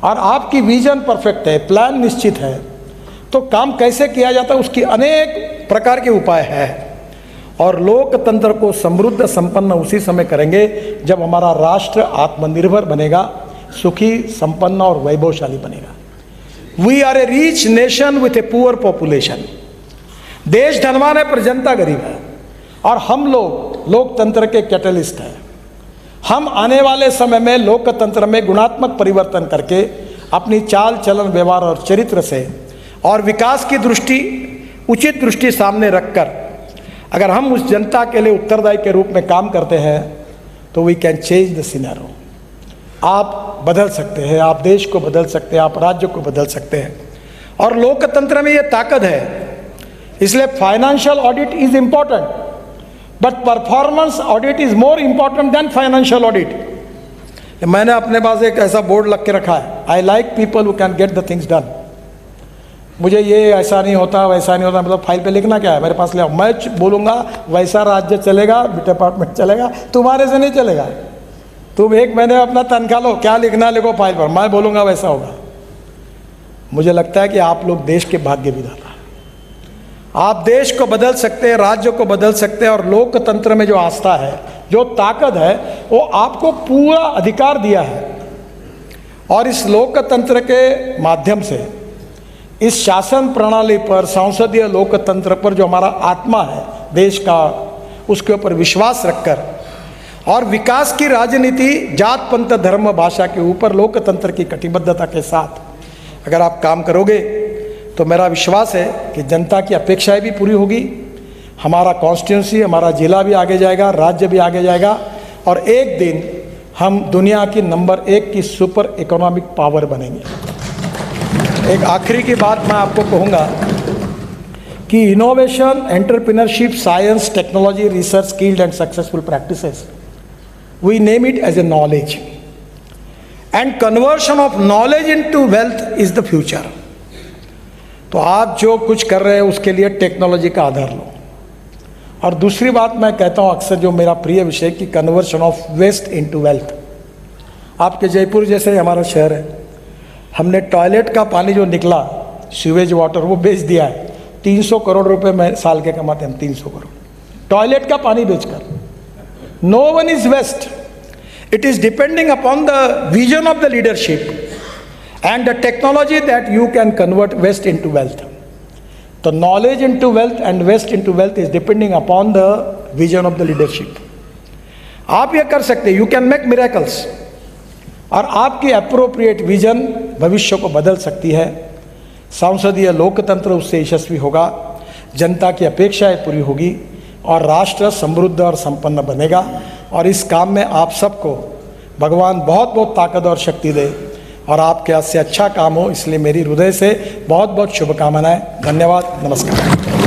और आपकी विजन परफेक्ट है, प्लान निश्चित है, तो काम कैसे किया जाता है उसकी अनेक प्रकार के उपाय है। और लोकतंत्र को समृद्ध संपन्न उसी समय करेंगे जब हमारा राष्ट्र आत्मनिर्भर बनेगा, सुखी, संपन्न और वैभवशाली बनेगा। We are a rich nation with a poor population. देश धनवान है पर जनता गरीब है और हम लोग लोकतंत्र के कैटलिस्ट हैं। हम आने वाले समय में लोकतंत्र में गुणात्मक परिवर्तन करके अपनी चाल चलन, व्यवहार और चरित्र से और विकास की दृष्टि उचित दृष्टि सामने रखकर अगर हम उस जनता के लिए उत्तरदायी के रूप में काम करते हैं तो we can change the scenario. आप बदल सकते हैं, आप देश को बदल सकते हैं, आप राज्य को बदल सकते हैं, और लोकतंत्र में ये ताकत है। इसलिए financial audit is important, but performance audit is more important than financial audit. मैंने अपने पास एक ऐसा बोर्ड लग के रखा है, I like people who can get the things done. मुझे ये ऐसा नहीं होता वैसा नहीं होता, मतलब फाइल पे लिखना क्या है, मेरे पास ले आओ, मैं बोलूँगा वैसा राज्य चलेगा, डिपार्टमेंट चलेगा, तुम्हारे से नहीं चलेगा। तुम एक महीने अपना तनख्वाह लो, क्या लिखना लिखो फाइल पर, मैं बोलूँगा वैसा होगा। मुझे लगता है कि आप लोग देश के भाग्य विधाता हैं, आप देश को बदल सकते हैं, राज्य को बदल सकते हैं, और लोकतंत्र में जो आस्था है, जो ताकत है, वो आपको पूरा अधिकार दिया है। और इस लोकतंत्र के माध्यम से, इस शासन प्रणाली पर, संसदीय लोकतंत्र पर जो हमारा आत्मा है देश का, उसके ऊपर विश्वास रखकर और विकास की राजनीति जात पंथ धर्म भाषा के ऊपर लोकतंत्र की कटिबद्धता के साथ अगर आप काम करोगे तो मेरा विश्वास है कि जनता की अपेक्षाएं भी पूरी होगी, हमारा कॉन्स्टिट्यूंसी, हमारा जिला भी आगे जाएगा, राज्य भी आगे जाएगा, और एक दिन हम दुनिया की नंबर 1 की सुपर इकोनॉमिक पावर बनेंगे। एक आखिरी की बात मैं आपको कहूँगा कि innovation, entrepreneurship, science, technology, research, skilled and successful practices, we name it as a knowledge, and conversion of knowledge into wealth is the future. तो आप जो कुछ कर रहे हैं उसके लिए टेक्नोलॉजी का आधार लो। और दूसरी बात मैं कहता हूँ अक्सर, जो मेरा प्रिय विषय, कि conversion of waste into wealth. आपके जयपुर जैसे हमारा शहर है, हमने टॉयलेट का पानी जो निकला, सीवेज वाटर, वो बेच दिया है। 300 करोड़ रुपए में साल के कमाते हैं हम, 300 करोड़ टॉयलेट का पानी बेचकर। No one is waste, it is depending upon the vision of the leadership and the technology that you can convert waste into wealth. तो knowledge into wealth and waste into wealth is depending upon the vision of the leadership. आप ये कर सकते, you can make miracles, और आपकी appropriate vision भविष्य को बदल सकती है। संसदीय लोकतंत्र उससे यशस्वी होगा, जनता की अपेक्षाएं पूरी होगी, और राष्ट्र समृद्ध और संपन्न बनेगा। और इस काम में आप सबको भगवान बहुत बहुत ताकत और शक्ति दे, और आपके हाथ से अच्छा काम हो, इसलिए मेरी हृदय से बहुत बहुत शुभकामनाएं। धन्यवाद, नमस्कार।